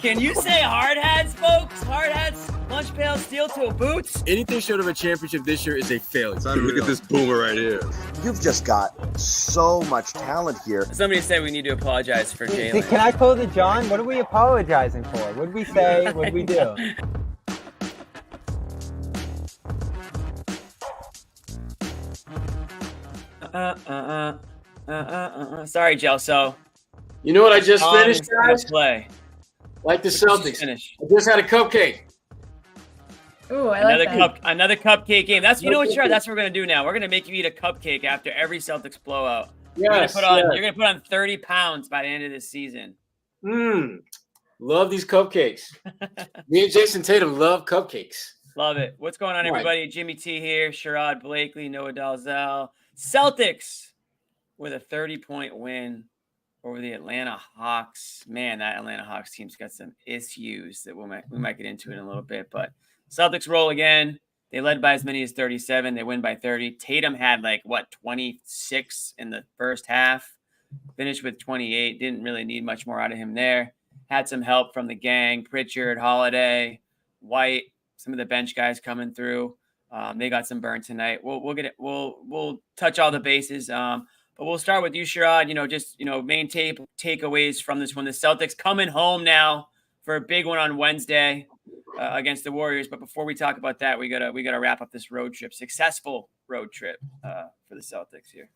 Can you say hard hats, folks? Hard hats, lunch pail, steel toe boots. Anything short of a championship this year is a failure. Look at this boomer right here. You've just got so much talent here. Somebody said we need to apologize for Jalen. Can I close it, John? What are we apologizing for? What did we say? What did we do? Sorry, Gelso. You know what I just finished, guys? Play. Like the Celtics. Finish. I just had a cupcake. Ooh, I like that. Another cupcake game. That's what, Sherrod, that's what we're gonna do now. We're gonna make you eat a cupcake after every Celtics blowout. Yes, you're gonna put on 30 pounds by the end of this season. Love these cupcakes. Me and Jason Tatum love cupcakes. Love it. What's going on, everybody? Jimmy T here, Sherrod Blakely, Noah Dalzell. Celtics with a 30-point win over the Atlanta Hawks. Man, that Atlanta Hawks team's got some issues that we might get into in a little bit. But Celtics roll again. They led by as many as 37. They win by 30. Tatum had 26 in the first half. Finished with 28. Didn't really need much more out of him there. Had some help from the gang. Pritchard, Holiday, White, some of the bench guys coming through. They got some burn tonight. We'll get it. We'll touch all the bases. But we'll start with you, Sherrod. Main takeaways from this one. The Celtics coming home now for a big one on Wednesday against the Warriors. But before we talk about that, we gotta wrap up this road trip. Successful road trip for the Celtics here.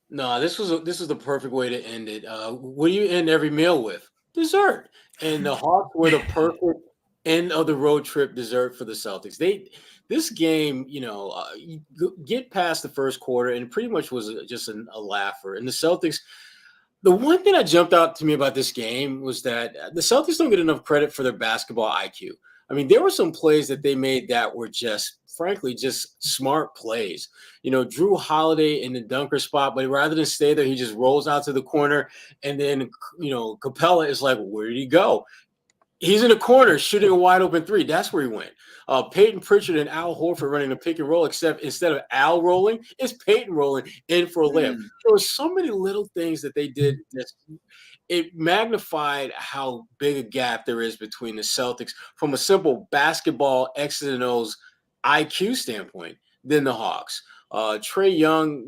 No, this was the perfect way to end it. What do you end every meal with? Dessert. And the Hawks were the perfect end of the road trip dessert for the Celtics. This game, you get past the first quarter, and it pretty much was just a laugher. And the Celtics, the one thing that jumped out to me about this game was that the Celtics don't get enough credit for their basketball IQ. I mean, there were some plays that they made that were just, frankly, just smart plays. Drew Holiday in the dunker spot, but rather than stay there, he just rolls out to the corner. And then, Capella is like, where did he go? He's in the corner shooting a wide open three. That's where he went. Peyton Pritchard and Al Horford running the pick and roll, except instead of Al rolling, it's Peyton rolling in for a layup. There were so many little things that they did that it magnified how big a gap there is between the Celtics from a simple basketball X's and O's IQ standpoint than the Hawks. Trae Young,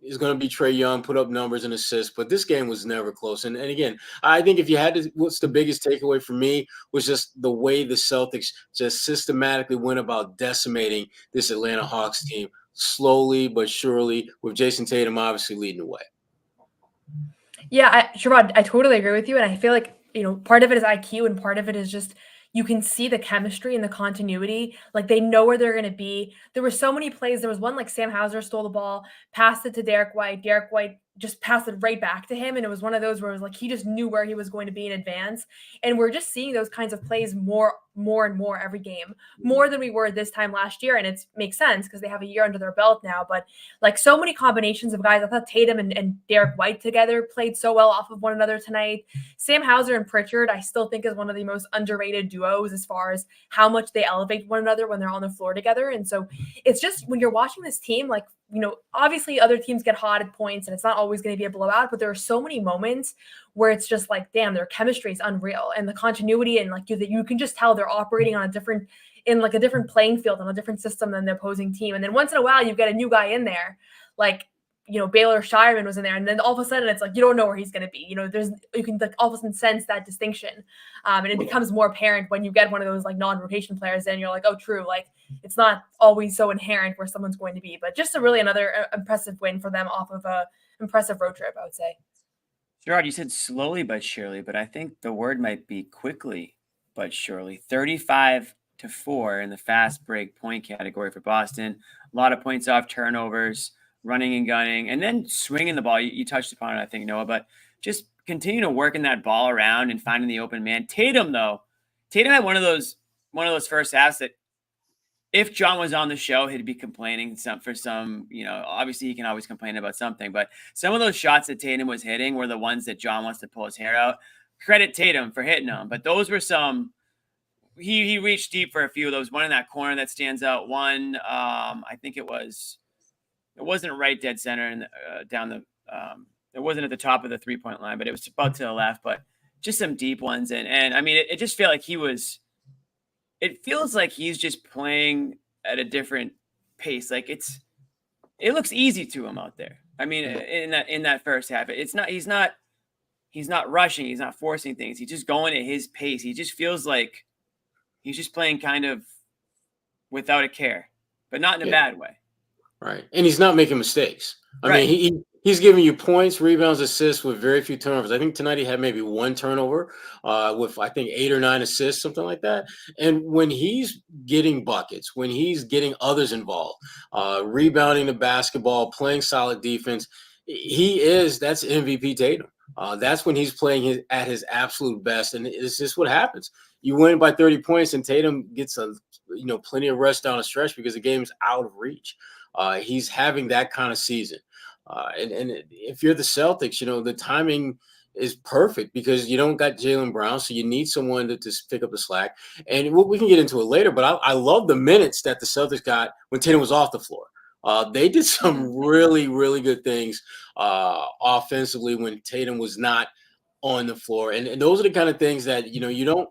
is going to be Trae Young, put up numbers and assists, but this game was never close. And again, I think if you had to, what's the biggest takeaway for me was just the way the Celtics just systematically went about decimating this Atlanta Hawks team slowly but surely, with Jason Tatum obviously leading the way. Yeah, Sherrod, I totally agree with you. And I feel like, part of it is IQ and part of it is just you can see the chemistry and the continuity. Like, they know where they're going to be. There were so many plays. There was one, Sam Hauser stole the ball, passed it to Derek White. Derek White just passed it right back to him. And it was one of those where it was he just knew where he was going to be in advance. And we're just seeing those kinds of plays more and more every game, more than we were this time last year. And it makes sense because they have a year under their belt now. But so many combinations of guys, I thought Tatum and Derek White together played so well off of one another tonight. Sam Hauser and Pritchard, I still think is one of the most underrated duos as far as how much they elevate one another when they're on the floor together. And so it's just when you're watching this team, obviously other teams get hot at points and it's not always going to be a blowout, but there are so many moments where it's just damn, their chemistry is unreal. And the continuity and you can just tell they're operating on a different playing field, on a different system than the opposing team. And then once in a while you get a new guy in there, Baylor Shireman was in there, and then all of a sudden it's you don't know where he's going to be. You can all of a sudden sense that distinction, and it becomes more apparent when you get one of those non-rotation players, and you're oh, true. It's not always so inherent where someone's going to be, but just another impressive win for them off of a impressive road trip, I would say. Sherrod, you said slowly but surely, but I think the word might be quickly but surely. 35-4 in the fast break point category for Boston. A lot of points off turnovers, running and gunning, and then swinging the ball. You touched upon it, I think, Noah, but just continue to working that ball around and finding the open man. Tatum had one of those first halves that if John was on the show, he'd be complaining for some, obviously he can always complain about something, but some of those shots that Tatum was hitting were the ones that John wants to pull his hair out. Credit Tatum for hitting them, but those were some, he reached deep for a few of those. One in that corner that stands out. One, I think it wasn't right dead center and down the, it wasn't at the top of the 3-point line, but it was about to the left. But just some deep ones. And I mean, it just felt like it feels like he's just playing at a different pace. Like it looks easy to him out there. I mean, in that first half, he's not rushing. He's not forcing things. He's just going at his pace. He just feels like he's just playing kind of without a care, but not in a bad way. Right. And he's not making mistakes. I Right. mean, he's giving you points, rebounds, assists with very few turnovers. I think tonight he had maybe one turnover with, I think, 8 or 9 assists, something like that. And when he's getting buckets, when he's getting others involved, rebounding the basketball, playing solid defense, that's MVP Tatum. That's when he's playing at his absolute best. And it's just what happens. You win by 30 points and Tatum gets plenty of rest down the stretch because the game's out of reach. He's having that kind of season. And if you're the Celtics, the timing is perfect because you don't got Jaylen Brown, so you need someone to pick up the slack. And we can get into it later, but I love the minutes that the Celtics got when Tatum was off the floor. They did some really, really good things offensively when Tatum was not on the floor. And those are the kind of things that, you don't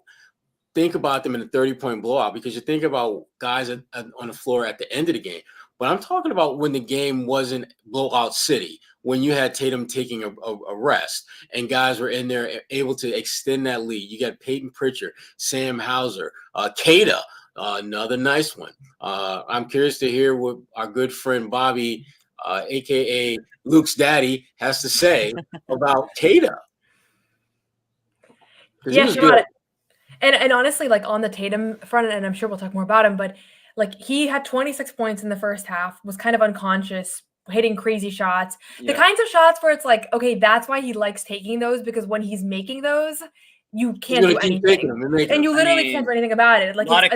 think about them in a 30-point blowout because you think about guys on the floor at the end of the game. But I'm talking about when the game wasn't blowout city, when you had Tatum taking a rest and guys were in there able to extend that lead. You got Peyton Pritchard, Sam Hauser, Kata, another nice one. I'm curious to hear what our good friend Bobby, a.k.a. Luke's daddy, has to say about Kata. Yeah, sure. And honestly, like on the Tatum front, and I'm sure we'll talk more about him, but like he had 26 points in the first half, was kind of unconscious, hitting crazy shots. The kinds of shots where it's like, okay, that's why he likes taking those, because when he's making those, you can't do anything. And you literally can't do anything about it. Like a lot of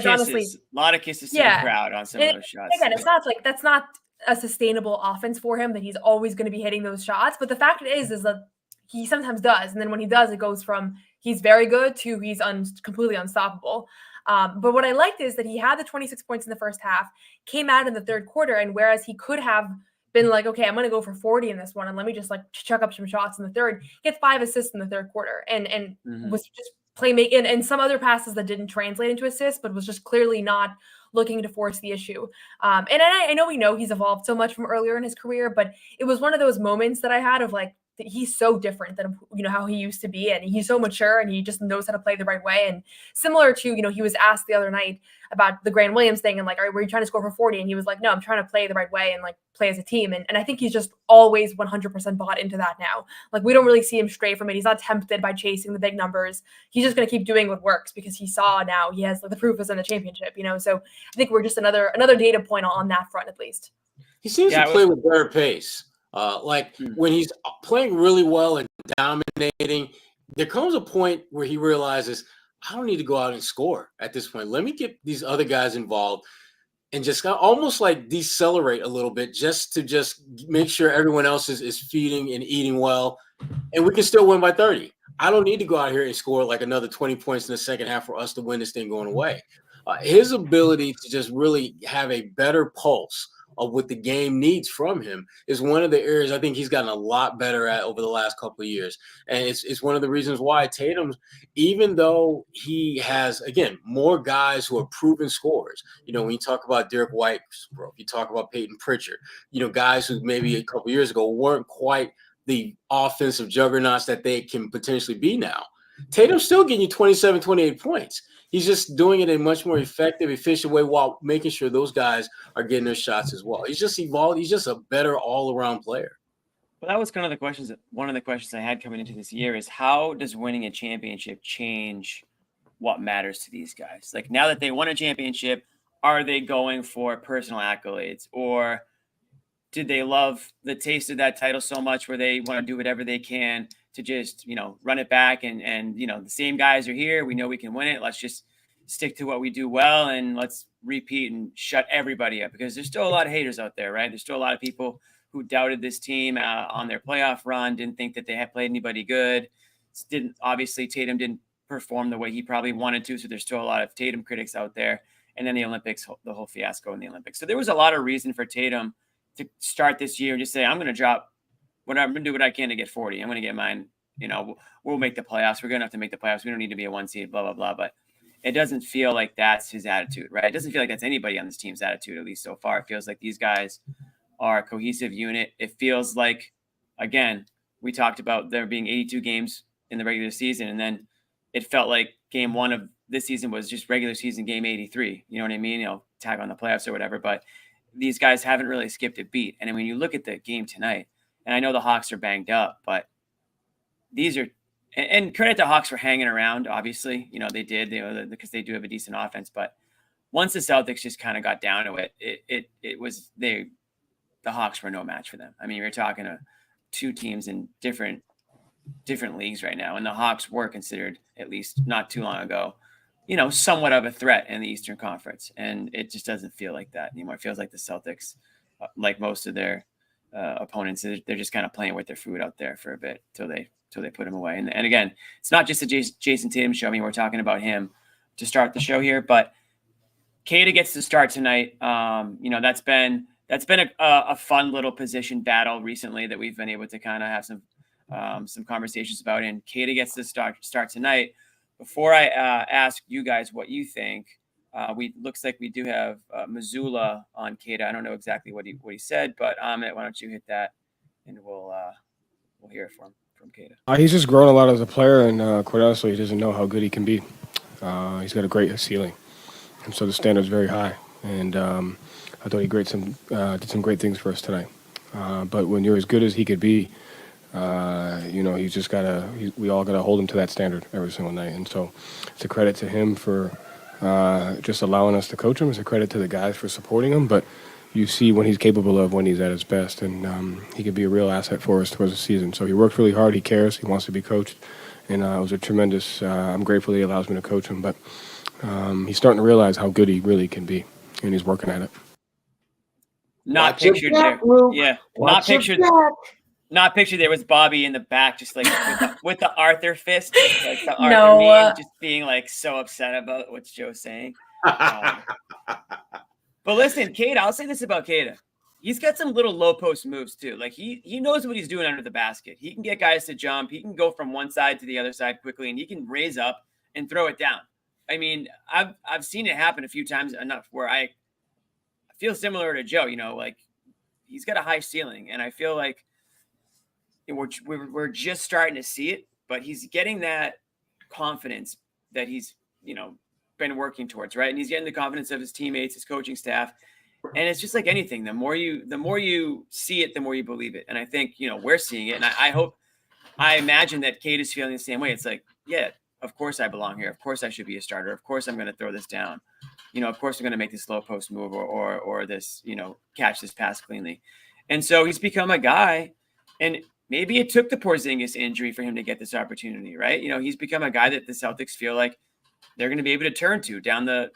kisses to the crowd on some of those shots. Again, it's not like that's not a sustainable offense for him that he's always going to be hitting those shots. But the fact is that he sometimes does. And then when he does, it goes from he's very good to he's completely unstoppable. But what I liked is that he had the 26 points in the first half, came out in the third quarter, and whereas he could have been like, okay, I'm going to go for 40 in this one, and let me just like chuck up some shots in the third, he had 5 assists in the third quarter, and was just playmaking, and some other passes that didn't translate into assists, but was just clearly not looking to force the issue. And I know he's evolved so much from earlier in his career, but it was one of those moments that I had of like, he's so different than how he used to be, and he's so mature, and he just knows how to play the right way. And similar to he was asked the other night about the Grant Williams thing, and like, were you trying to score for 40? And he was like, no, I'm trying to play the right way and like play as a team. And I think he's just always 100% bought into that now. Like we don't really see him stray from it. He's not tempted by chasing the big numbers. He's just going to keep doing what works because he saw now he has like, the proof is in the championship. So I think we're just another data point on that front at least. He seems to play with better pace. When he's playing really well and dominating, there comes a point where he realizes, I don't need to go out and score at this point. Let me get these other guys involved and just almost like decelerate a little bit just to make sure everyone else is feeding and eating well, and we can still win by 30. I don't need to go out here and score like another 20 points in the second half for us to win this thing going away. His ability to just really have a better pulse of what the game needs from him is one of the areas I think he's gotten a lot better at over the last couple of years. And it's one of the reasons why Tatum, even though he has, again, more guys who are proven scorers, when you talk about Derek White, you talk about Peyton Pritchard, guys who maybe a couple of years ago weren't quite the offensive juggernauts that they can potentially be now. Tatum's still getting you 27, 28 points. He's just doing it in a much more effective, efficient way while making sure those guys are getting their shots as well. He's just evolved. He's just a better all-around player. Well, that was one of the questions I had coming into this year is how does winning a championship change what matters to these guys? Like now that they won a championship, are they going for personal accolades, or did they love the taste of that title so much where they want to do whatever they can to just, run it back and the same guys are here. We know we can win it. Let's just stick to what we do well and let's repeat and shut everybody up, because there's still a lot of haters out there, right? There's still a lot of people who doubted this team on their playoff run, didn't think that they had played anybody good. Obviously Tatum didn't perform the way he probably wanted to. So there's still a lot of Tatum critics out there. And then the Olympics, the whole fiasco in the Olympics. So there was a lot of reason for Tatum to start this year and just say, I'm going to drop whatever, I'm going to do what I can to get 40. I'm going to get mine we'll make the playoffs. We're going to have to make the playoffs. We don't need to be a 1 seed, blah, blah, blah. But it doesn't feel like that's his attitude, right? It doesn't feel like that's anybody on this team's attitude, at least so far. It feels like these guys are a cohesive unit. It feels like, again, we talked about there being 82 games in the regular season, and then it felt like game 1 of this season was just regular season game 83. You know what I mean? Tag on the playoffs or whatever. But these guys haven't really skipped a beat. And when you look at the game tonight, and I know the Hawks are banged up, but these are, and credit to Hawks for hanging around. Obviously, they did, because they do have a decent offense. But once the Celtics just kind of got down to it, the Hawks were no match for them. I mean, you're talking to two teams in different leagues right now, and the Hawks were considered, at least not too long ago, somewhat of a threat in the Eastern Conference, and it just doesn't feel like that anymore. It feels like the Celtics, like most of their opponents, they're just kind of playing with their food out there for a bit till they put him away. And again, it's not just a Jason Tatum show. I mean, we're talking about him to start the show here, but Kata gets to start tonight. That's been a fun little position battle recently that we've been able to kind of have some conversations about. And Kata gets to start tonight. Before I ask you guys what you think, looks like we do have Missoula on Kata. I don't know exactly what he said, but Amit, why don't you hit that, and we'll hear it from Kata. He's just grown a lot as a player, and quite honestly, he doesn't know how good he can be. He's got a great ceiling, and so the standard's very high. And I thought he did some great things for us tonight. But when you're as good as he could be, he's just we all gotta hold him to that standard every single night. And so it's a credit to him for just allowing us to coach him. It's a credit to the guys for supporting him. But you see when he's capable of, when he's at his best, and he could be a real asset for us towards the season. So he works really hard. He cares. He wants to be coached. And it was a tremendous, I'm grateful that he allows me to coach him. But he's starting to realize how good he really can be, and he's working at it. Not pictured there. Yeah. Not pictured there was Bobby in the back, just like with the Arthur fist, like the Arthur meme, just being like so upset about what Joe's saying. But listen, Kata, I'll say this about Kata. He's got some little low post moves too. Like he knows what he's doing under the basket. He can get guys to jump. He can go from one side to the other side quickly, and he can raise up and throw it down. I mean, I've seen it happen a few times enough where I feel similar to Joe. Like he's got a high ceiling, and I feel like we're just starting to see it. But he's getting that confidence that he's been working towards, right? And he's getting the confidence of his teammates, his coaching staff. And it's just like anything. The more you see it, the more you believe it. And I think, we're seeing it. And I imagine that Kate is feeling the same way. It's like, yeah, of course I belong here. Of course I should be a starter. Of course I'm going to throw this down. Of course I'm going to make this low post move or this, catch this pass cleanly. And so he's become a guy, and maybe it took the Porzingis injury for him to get this opportunity, right? He's become a guy that the Celtics feel like they're going to be able to turn to down the,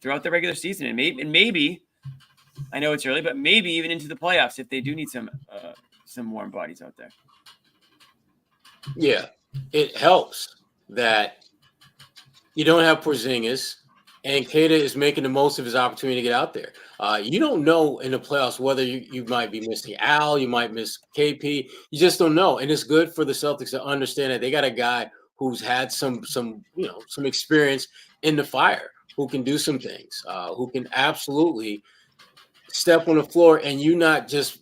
throughout the regular season. And maybe, I know it's early, but maybe even into the playoffs if they do need some warm bodies out there. Yeah, it helps that you don't have Porzingis, and Kata is making the most of his opportunity to get out there. You don't know in the playoffs whether you might be missing Al, you might miss KP. You just don't know. And it's good for the Celtics to understand that they got a guy who's had some experience in the fire, who can do some things, who can absolutely step on the floor, and you not just,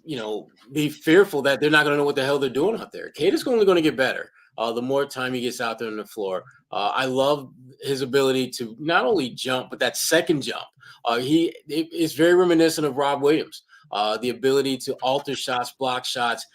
be fearful that they're not going to know what the hell they're doing out there. Kata's only going to get better the more time he gets out there on the floor. I love his ability to not only jump, but that second jump. It's very reminiscent of Rob Williams. The ability to alter shots, block shots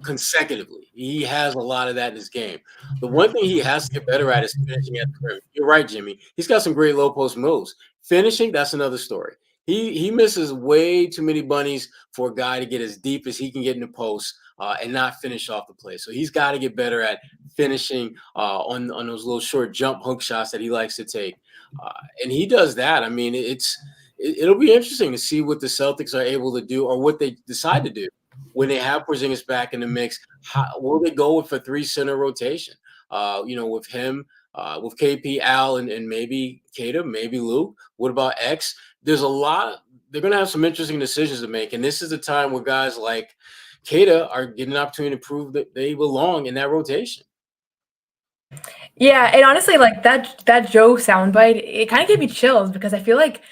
consecutively. He has a lot of that in his game. The one thing he has to get better at is finishing at the rim. You're right, Jimmy. He's got some great low post moves. Finishing, that's another story. He misses way too many bunnies for a guy to get as deep as he can get in the post and not finish off the play. So he's got to get better at finishing on those little short jump hook shots that he likes to take. And he does that. I mean, it'll be interesting to see what the Celtics are able to do, or what they decide to do when they have Porzingis back in the mix. Will they go with a 3-center rotation? With him, with KP, Al, and maybe Kata, maybe Luke. What about X? There's a lot. They're going to have some interesting decisions to make, and this is the time where guys like, Keita are getting an opportunity to prove that they belong in that rotation. Yeah, and honestly, like that Joe soundbite, it kind of gave me chills because I feel like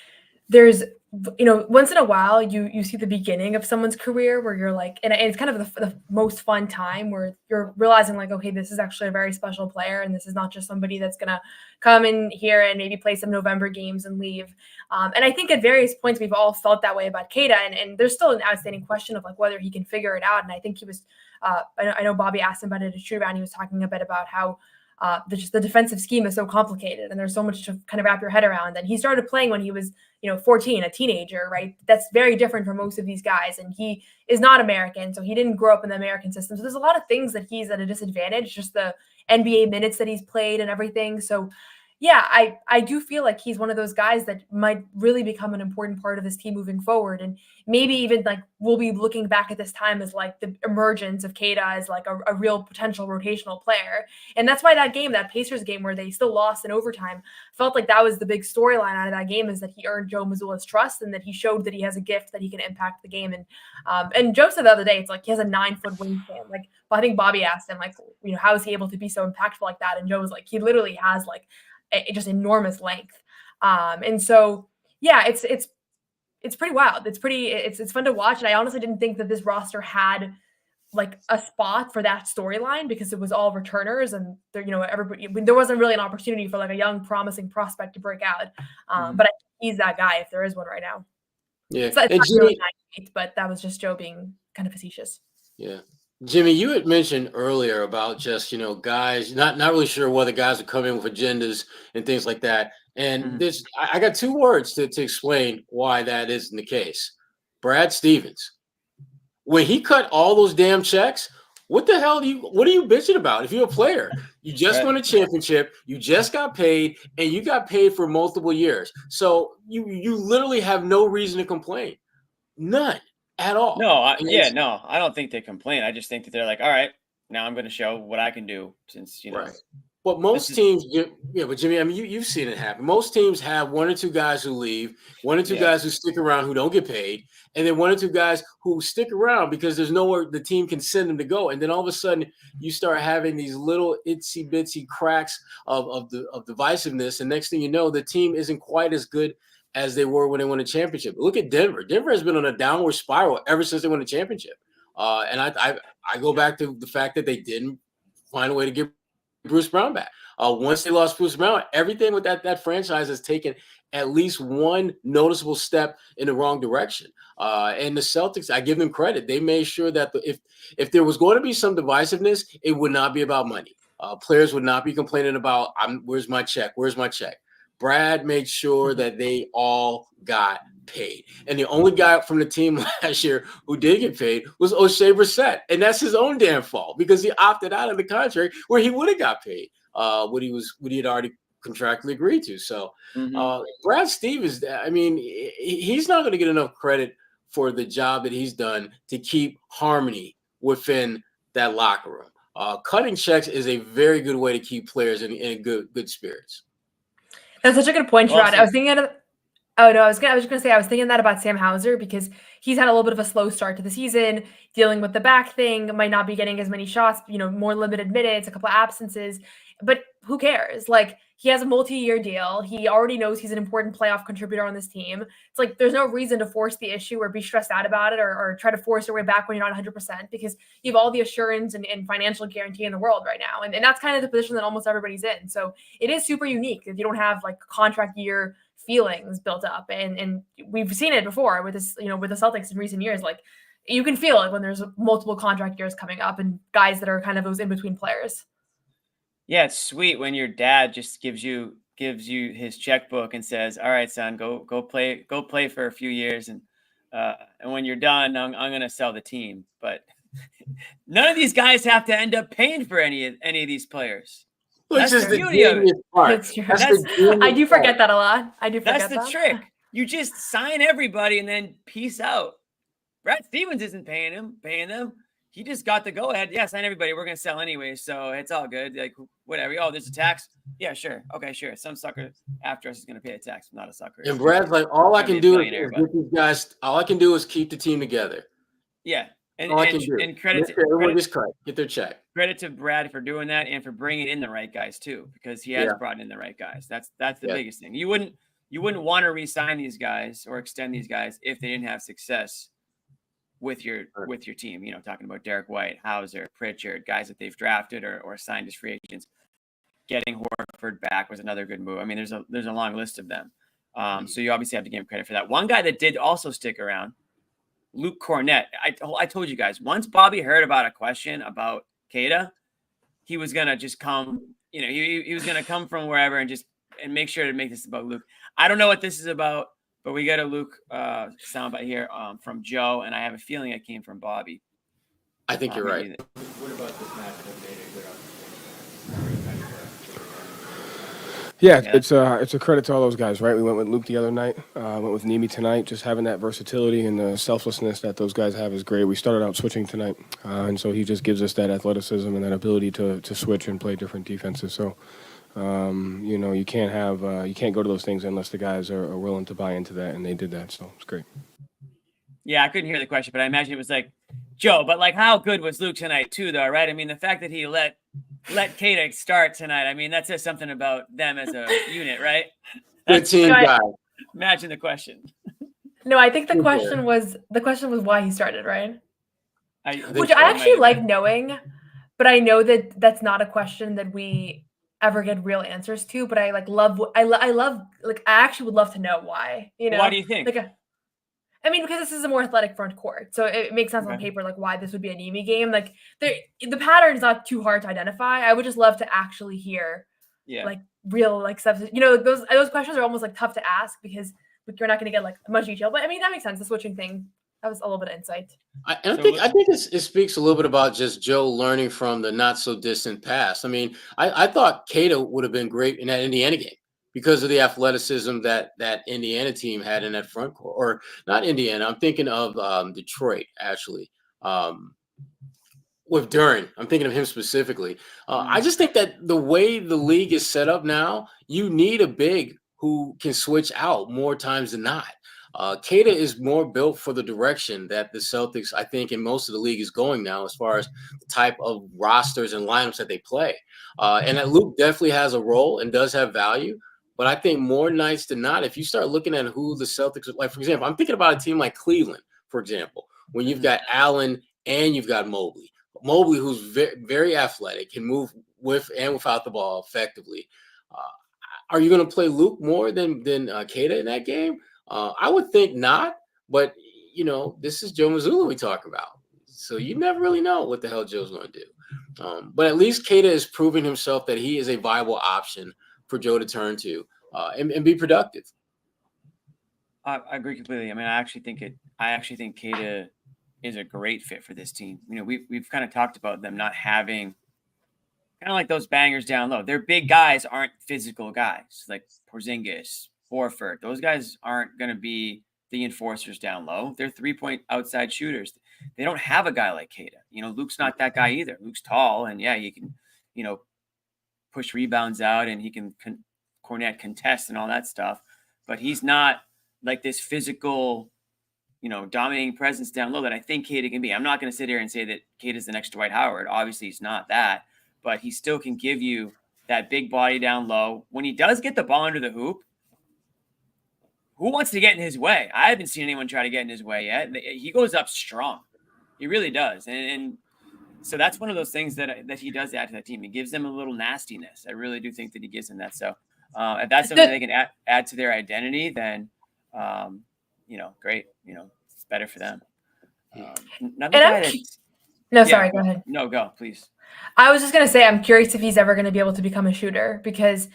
there's once in a while you see the beginning of someone's career where you're like, and it's kind of the most fun time where you're realizing like, okay, this is actually a very special player, and this is not just somebody that's gonna come in here and maybe play some November games and leave. And I think at various points we've all felt that way about Keita, and there's still an outstanding question of like whether he can figure it out. And I think he was, I know Bobby asked him about it at True and he was talking a bit about how the defensive scheme is so complicated and there's so much to kind of wrap your head around. And he started playing when he was, 14, a teenager, right? That's very different from most of these guys. And he is not American, so he didn't grow up in the American system. So there's a lot of things that he's at a disadvantage, just the NBA minutes that he's played and everything. So yeah, I do feel like he's one of those guys that might really become an important part of this team moving forward. And maybe even like we'll be looking back at this time as like the emergence of Keita as like a real potential rotational player. And that's why that game, that Pacers game where they still lost in overtime, felt like that was the big storyline out of that game, is that he earned Joe Mazzulla's trust and that he showed that he has a gift that he can impact the game. And Joe said the other day, it's like he has a 9-foot wingspan. Like, I think Bobby asked him like, how is he able to be so impactful like that? And Joe was like, he literally has like just enormous length. And so, yeah, it's pretty wild. It's fun to watch. And I honestly didn't think that this roster had like a spot for that storyline because it was all returners and there, everybody, there wasn't really an opportunity for like a young promising prospect to break out. But I think he's that guy if there is one right now. Yeah. So it's not really 9 feet, but that was just Joe being kind of facetious. Yeah. Jimmy, you had mentioned earlier about just, guys, not really sure whether guys are coming with agendas and things like that. And I got 2 words to explain why that isn't the case. Brad Stevens. When he cut all those damn checks, what the hell what are you bitching about? If you're a player, you just won a championship, you just got paid, and you got paid for multiple years. So you literally have no reason to complain. None. At all. No, I don't think they complain. I just think that they're like, all right, now I'm going to show what I can do since, Right. But most teams, but Jimmy, I mean, you've seen it happen. Most teams have 1 or 2 guys who leave, 1 or 2 guys who stick around who don't get paid, and then 1 or 2 guys who stick around because there's nowhere the team can send them to go. And then all of a sudden, you start having these little itsy bitsy cracks of divisiveness, and next thing you know, the team isn't quite as good as they were when they won a championship. Look at Denver. Denver has been on a downward spiral ever since they won a championship. And I go back to the fact that they didn't find a way to get Bruce Brown back. Once they lost Bruce Brown, everything with that franchise has taken at least one noticeable step in the wrong direction. And the Celtics, I give them credit. They made sure that if there was going to be some divisiveness, it would not be about money. Players would not be complaining about, where's my check? Where's my check? Brad made sure that they all got paid. And the only guy from the team last year who did get paid was O'Shea Brissett. And that's his own damn fault because he opted out of the contract where he would have got paid what he had already contractually agreed to. So Brad Stevens, I mean, he's not going to get enough credit for the job that he's done to keep harmony within that locker room. Cutting checks is a very good way to keep players in good spirits. That's such a good point, Sherrod. I was thinking I was just gonna say I was thinking that about Sam Hauser because he's had a little bit of a slow start to the season, dealing with the back thing, might not be getting as many shots, more limited minutes, a couple of absences. But who cares? Like, he has a multi-year deal. He already knows he's an important playoff contributor on this team. It's like there's no reason to force the issue or be stressed out about it or try to force your way back when you're not 100% because you have all the assurance and financial guarantee in the world right now. And that's kind of the position that almost everybody's in. So it is super unique if you don't have like contract year feelings built up. And we've seen it before with this, with the Celtics in recent years. Like, you can feel it when there's multiple contract years coming up and guys that are kind of those in-between players. Yeah, it's sweet when your dad just gives you his checkbook and says, "All right, son, go play for a few years, and when you're done, I'm going to sell the team." But none of these guys have to end up paying for any of these players. Which is the genius part. I do forget that a lot. That's the trick. You just sign everybody and then peace out. Brad Stevens isn't paying them. He just got the go ahead. Yeah, sign everybody. We're going to sell anyway, so it's all good. Like, whatever. Oh, there's a tax? Yeah, sure. Okay, sure. Some sucker after us is going to pay a tax. I'm not a sucker. And Brad's like, all I can do is get these guys. All I can do is keep the team together. Yeah, And, All I and, can do. and credit to Everyone gets credit. Get their check. credit to Brad for doing that and for bringing in the right guys too, because he has Yeah. brought in the right guys. That's the Yeah. biggest thing. You wouldn't want to re-sign these guys or extend these guys if they didn't have success with your team. You know, talking about Derek White, Hauser, Pritchard, guys that they've drafted or signed as free agents. Getting Horford back was another good move. I mean, there's a long list of them. So you obviously have to give him credit for that. One guy that did also stick around, Luke Cornett. I told you guys, once Bobby heard about a question about Keita, he was gonna just come. You know, he was gonna come from wherever and make sure to make this about Luke. I don't know what this is about, but we got a Luke soundbite here from Joe, and I have a feeling it came from Bobby. I think you're right. What about this match that made it good opportunity? Yeah, it's a credit to all those guys, right? We went with Luke the other night, went with Nimi tonight. Just having that versatility and the selflessness that those guys have is great. We started out switching tonight, and so he just gives us that athleticism and that ability to switch and play different defenses. So, you know, you can't go to those things unless the guys are willing to buy into that, and they did that. So it's great. Yeah, I couldn't hear the question, but I imagine it was like, Joe, but like how good was Luke tonight too, though, right? I mean, the fact that he let Keita start tonight, I mean, that says something about them as a unit, right? Good team guy. Imagine the question. No, I think the question was why he started, right? Which so, I actually like knowing, but I know that that's not a question that we ever get real answers to. But I actually would love to know why. You know, why do you think? I mean, because this is a more athletic front court, so it makes sense on paper, like why this would be a Nimi game. Like the pattern is not too hard to identify. I would just love to actually hear, like real like stuff. You know, those questions are almost like tough to ask because you're not going to get like much detail. But I mean, that makes sense. The switching thing, that was a little bit of insight. I think it speaks a little bit about just Joe learning from the not so distant past. I mean, I thought Keita would have been great in that Indiana game, because of the athleticism that Indiana team had in that front court. Or not Indiana, I'm thinking of Detroit, actually, with Duren. I'm thinking of him specifically. I just think that the way the league is set up now, you need a big who can switch out more times than not. Keita is more built for the direction that the Celtics, I think, in most of the league is going now, as far as the type of rosters and lineups that they play. And that Luke definitely has a role and does have value. But I think more nights than not, if you start looking at who the Celtics are, like, for example, I'm thinking about a team like Cleveland, for example, when you've got Allen and you've got Mobley. Mobley, who's very, very athletic, can move with and without the ball effectively. Are you going to play Luke more than Keita in that game? I would think not. But, you know, this is Joe Mazzulla we talk about. So you never really know what the hell Joe's going to do. But at least Keita is proving himself that he is a viable option for Joe to turn to and be productive. I agree completely. I mean, I actually think Keita is a great fit for this team. You know, we've kind of talked about them not having kind of like those bangers down low. Their big guys aren't physical guys like Porzingis, Horford. Those guys aren't going to be the enforcers down low. They're 3-point outside shooters. They don't have a guy like Keita. You know, Luke's not that guy either. Luke's tall, and yeah, he can, you know, push rebounds out, and he can Cornette contest and all that stuff. But he's not like this physical, you know, dominating presence down low that I think Keita can be. I'm not going to sit here and say that Keita's the next Dwight Howard. Obviously, he's not that, but he still can give you that big body down low. When he does get the ball under the hoop, who wants to get in his way? I haven't seen anyone try to get in his way yet. He goes up strong. He really does. And so that's one of those things that he does add to that team. He gives them a little nastiness. I really do think that he gives them that. So if that's something they can add to their identity, then, you know, great. You know, it's better for them. Sorry, go ahead. No, go, please. I was just going to say, I'm curious if he's ever going to be able to become a shooter because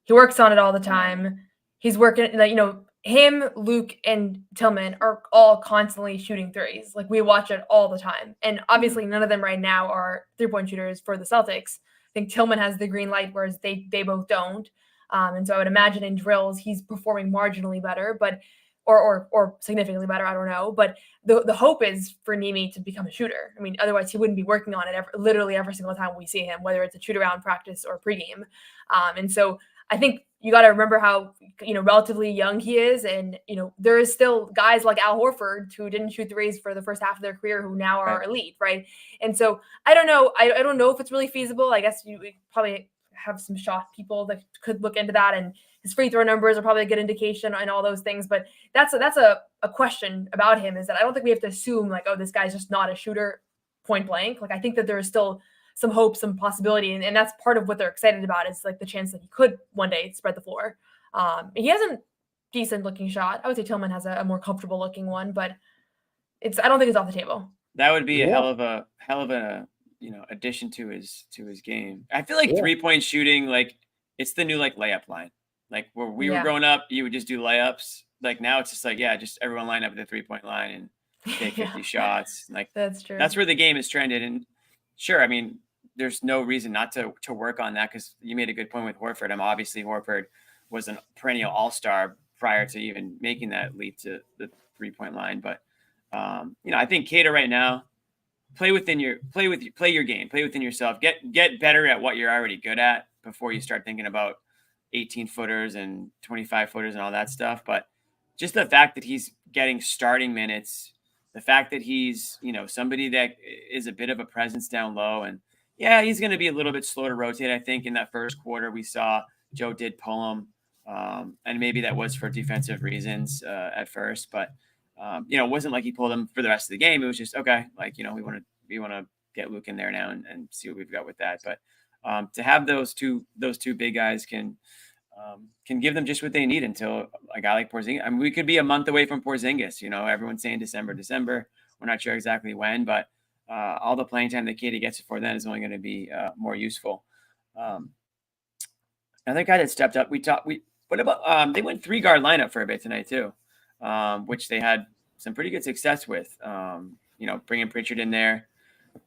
he works on it all the time. He's working, you know, him, Luke, and Tillman are all constantly shooting threes. Like, we watch it all the time. And obviously none of them right now are 3-point shooters for the Celtics. I think Tillman has the green light, whereas they both don't. And so I would imagine in drills, he's performing marginally better, but or significantly better. I don't know. But the hope is for Nimi to become a shooter. I mean, otherwise he wouldn't be working on it literally every single time we see him, whether it's a shoot around practice or pregame. And so I think you got to remember how, relatively young he is. And, there is still guys like Al Horford who didn't shoot threes for the first half of their career who now are elite, right? And so I don't know. I don't know if it's really feasible. I guess we probably have some shot people that could look into that. And his free throw numbers are probably a good indication and all those things. But that's a question about him, is that I don't think we have to assume like, oh, this guy's just not a shooter point blank. Like, I think that there is still some hope, some possibility. And that's part of what they're excited about, is like the chance that he could one day spread the floor. He has a decent looking shot. I would say Tillman has a more comfortable looking one, but I don't think it's off the table. That would be a hell of a addition to his game. I feel like 3-point shooting, like it's the new like layup line. Like where we were growing up, you would just do layups. Like now it's just like, just everyone line up at the 3-point line and take 50 shots. Like that's true. That's where the game is trended. And sure, I mean, there's no reason not to work on that, because you made a good point with Horford. Obviously Horford was a perennial all-star prior to even making that leap to the 3-point line. But I think Cater right now, play your game, play within yourself, get better at what you're already good at before you start thinking about 18-footers and 25-footers and all that stuff. But just the fact that he's getting starting minutes, the fact that he's, somebody that is a bit of a presence down low, and he's going to be a little bit slow to rotate. I think in that first quarter we saw Joe did pull him, and maybe that was for defensive reasons at first, but it wasn't like he pulled him for the rest of the game. It was just, okay, like, we want to get Luke in there now and see what we've got with that. But to have those two big guys can give them just what they need until a guy like Porzingis. I mean, we could be a month away from Porzingis. Everyone's saying December. We're not sure exactly when, but all the playing time that Katie gets before then is only going to be more useful. Another guy that stepped up. What about they went 3-guard lineup for a bit tonight too, which they had some pretty good success with. Bringing Pritchard in there.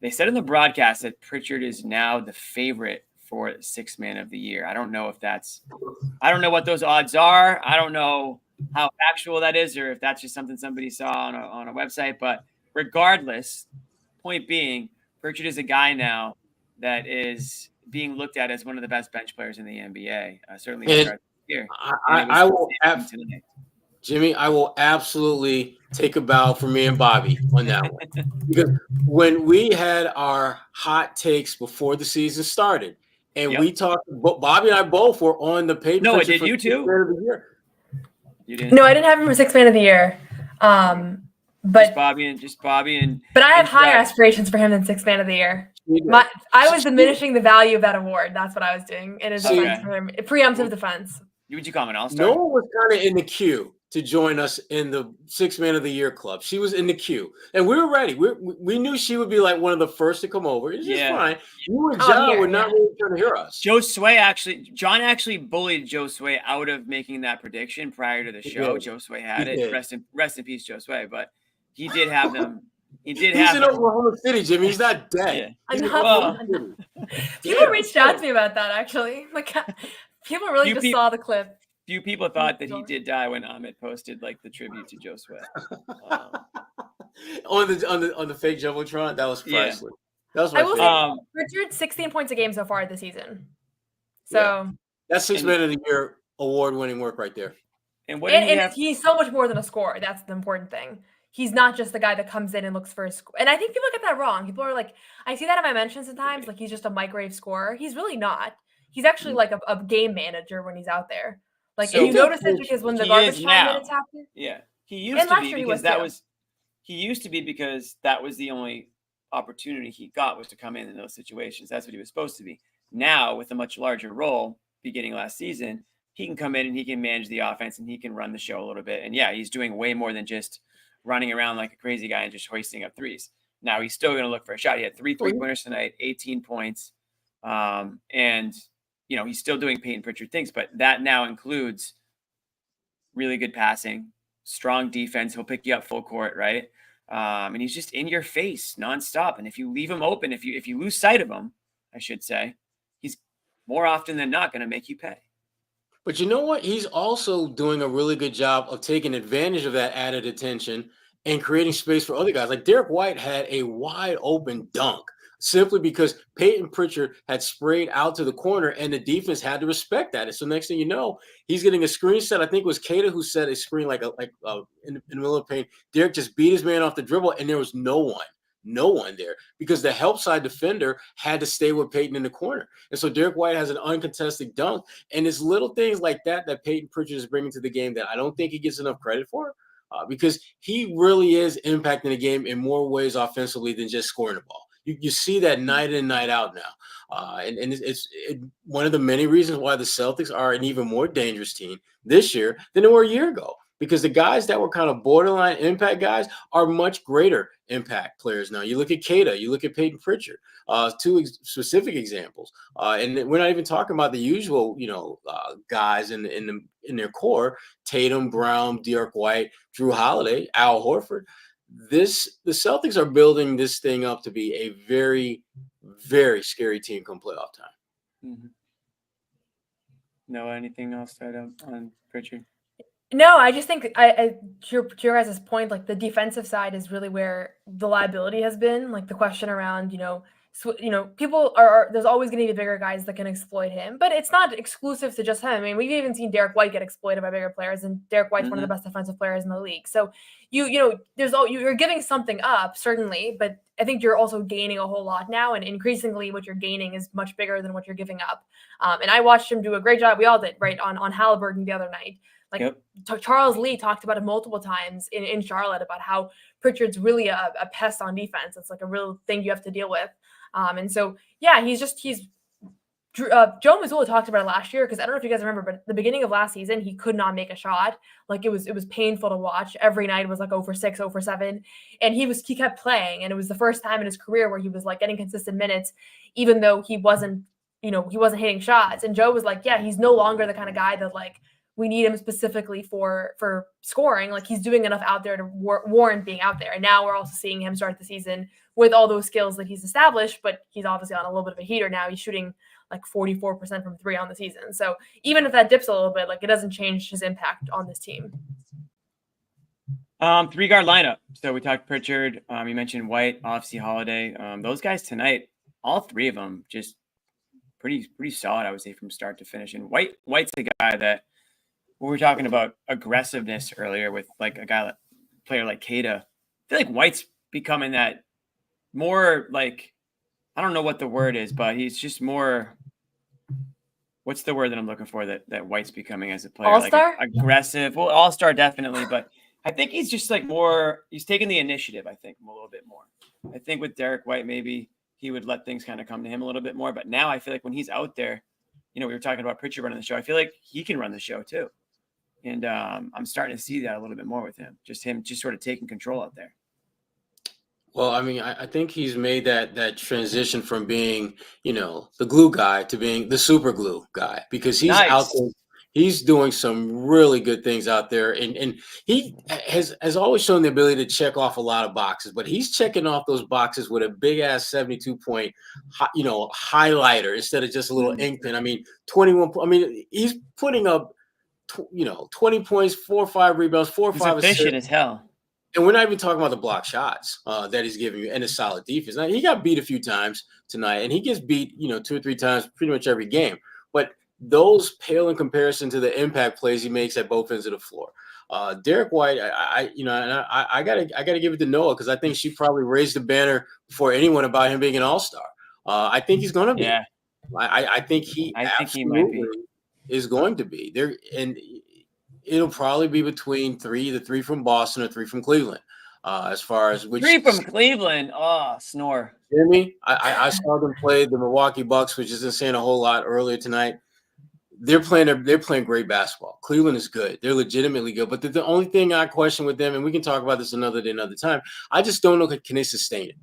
They said in the broadcast that Pritchard is now the favorite for 6th man of the year. I don't know what those odds are. I don't know how factual that is, or if that's just something somebody saw on a website. But regardless, point being, Pritchard is a guy now that is being looked at as one of the best bench players in the NBA. Certainly here. I will Jimmy, I will absolutely take a bow for me and Bobby on that one. Because when we had our hot takes before the season started, and we talked, Bobby and I both were on the page. No, did you too? You didn't? No, I didn't have him for 6th man of the year. But just Bobby and. But I have higher aspirations for him than 6th man of the year. I was diminishing the value of that award. That's what I was doing in a defense for him, a preemptive defense. Would you call him an all-star? No one was kind of in the queue to join us in the 6th man of the year club. She was in the queue, and we were ready. We knew she would be like one of the first to come over. It's just fine. You and John were not really trying to hear us. John actually bullied Joe Sway out of making that prediction prior to the show. Joe Sway had it. Rest in peace, Joe Sway. But he did have them. He's in Oklahoma City, Jimmy. He's not dead. Yeah. People reached out to me about that, actually. Like, people really just saw the clip. Few people thought that he did die when Amit posted like the tribute to Joe Sway. On the fake Jumbotron, that was priceless. That was I will say, Richard, 16 points a game so far this season. So that's 6th man of the year award-winning work right there. And he's so much more than a scorer. That's the important thing. He's not just the guy that comes in and looks for a score. And I think people get that wrong. People are like, I see that in my mentions sometimes, like he's just a microwave scorer. He's really not. He's actually like a game manager when he's out there. Like, so you notice it because when the garbage time minutes happen. Yeah, he used to be because that was the only opportunity he got, was to come in those situations. That's what he was supposed to be. Now, with a much larger role beginning last season, he can come in and he can manage the offense and he can run the show a little bit. And he's doing way more than just running around like a crazy guy and just hoisting up threes. Now he's still going to look for a shot. He had 3 3-pointers tonight, 18 points. And he's still doing Peyton Pritchard things, but that now includes really good passing, strong defense. He'll pick you up full court, right? And he's just in your face nonstop. And if you leave him open, if you lose sight of him, I should say, he's more often than not going to make you pay. But you know what? He's also doing a really good job of taking advantage of that added attention and creating space for other guys. Like Derek White had a wide open dunk. simply because Peyton Pritchard had sprayed out to the corner and the defense had to respect that. And so next thing you know, he's getting a screen set. I think it was Keita who set a screen in the middle of the paint. Derek just beat his man off the dribble, and there was no one there because the help side defender had to stay with Peyton in the corner. And so Derek White has an uncontested dunk. And it's little things like that Peyton Pritchard is bringing to the game that I don't think he gets enough credit for because he really is impacting the game in more ways offensively than just scoring the ball. You see that night in, night out now. And it's one of the many reasons why the Celtics are an even more dangerous team this year than they were a year ago. Because the guys that were kind of borderline impact guys are much greater impact players now. You look at Keita, you look at Peyton Pritchard, two specific examples. And we're not even talking about the usual, guys in their core: Tatum, Brown, Derek White, Drew Holiday, Al Horford. The Celtics are building this thing up to be a very, very scary team come playoff time. Mm-hmm. No, anything else to add on Pritchard? No, I just think to your guys' point, like the defensive side is really where the liability has been. Like the question around, people there's always going to be bigger guys that can exploit him, but it's not exclusive to just him. I mean, we've even seen Derek White get exploited by bigger players, and Derek White's one of the best defensive players in the league. So you're giving something up certainly, but I think you're also gaining a whole lot now, and increasingly what you're gaining is much bigger than what you're giving up. And I watched him do a great job. We all did, right, on Halliburton the other night. Charles Lee talked about it multiple times in Charlotte about how Pritchard's really a pest on defense. It's like a real thing you have to deal with. And so, yeah, Joe Mazzulla talked about it last year because I don't know if you guys remember, but at the beginning of last season, he could not make a shot. Like it was painful to watch. Every night was like 0 for 6, 0 for 7. And he kept playing. And it was the first time in his career where he was like getting consistent minutes, even though he wasn't hitting shots. And Joe was like, yeah, he's no longer the kind of guy that like, we need him specifically for scoring. Like he's doing enough out there to warrant being out there. And now we're also seeing him start the season with all those skills that he's established, but he's obviously on a little bit of a heater now. He's shooting like 44% from 3 on the season. So even if that dips a little bit, like it doesn't change his impact on this team. 3-guard lineup. So we talked Pritchard. You mentioned White, obviously Holiday. Those guys tonight, all three of them just pretty solid, I would say, from start to finish. And White's a guy that, we were talking about aggressiveness earlier with like a player like Keita. I feel like White's becoming that more like, I don't know what the word is, but he's just more, what's the word that I'm looking for that White's becoming as a player? All-star? Like aggressive. Well, all-star definitely, but I think he's just like more, he's taking the initiative, I think, a little bit more. I think with Derek White, maybe he would let things kind of come to him a little bit more. But now I feel like when he's out there, we were talking about Pritchard running the show. I feel like he can run the show too. And I'm starting to see that a little bit more with him. Just sort of taking control out there. Well, I mean, I think he's made that transition from being, the glue guy to being the super glue guy because he's out there. He's doing some really good things out there. And he has always shown the ability to check off a lot of boxes, but he's checking off those boxes with a big ass 72-point, highlighter instead of just a little ink pen. I mean, 21. I mean, he's putting up 20 points, 4 or 5 rebounds, 4 or 5 assists. Efficient as hell. And we're not even talking about the block shots that he's giving you and a solid defense. Now, he got beat a few times tonight, and he gets beat, 2 or 3 times pretty much every game. But those pale in comparison to the impact plays he makes at both ends of the floor. Derek White, I gotta give it to Noah because I think she probably raised the banner before anyone about him being an all-star. I think he's going to be. Yeah. I think he might be. Is going to be there, and it'll probably be between the 3 from Boston or 3 from Cleveland. As far as which 3 from Cleveland, snore. You hear me? I saw them play the Milwaukee Bucks, which isn't saying a whole lot earlier tonight. They're playing great basketball. Cleveland is good. They're legitimately good. But the only thing I question with them, and we can talk about this another day, another time, I just don't know can they sustain it.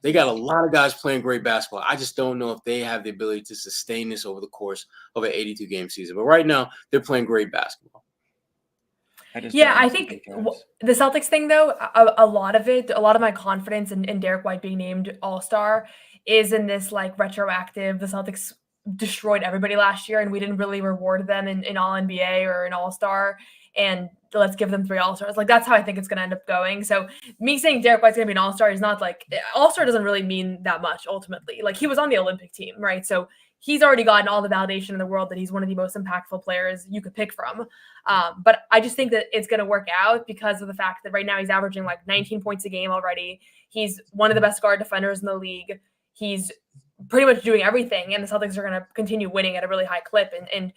They got a lot of guys playing great basketball. I just don't know if they have the ability to sustain this over the course of an 82-game season. But right now, they're playing great basketball. I think the Celtics thing, though, a lot of my confidence in Derek White being named All-Star is in this like retroactive. The Celtics destroyed everybody last year, and we didn't really reward them in All-NBA or an All-Star. And let's give them 3 All-Stars. Like, that's how I think it's going to end up going. So me saying Derek White's going to be an All-Star is not like All-Star doesn't really mean that much ultimately. Like, he was on the Olympic team, right? So he's already gotten all the validation in the world that he's one of the most impactful players you could pick from. But I just think that it's going to work out because of the fact that right now he's averaging like 19 points a game already. He's one of the best guard defenders in the league. He's pretty much doing everything, and the Celtics are going to continue winning at a really high clip. And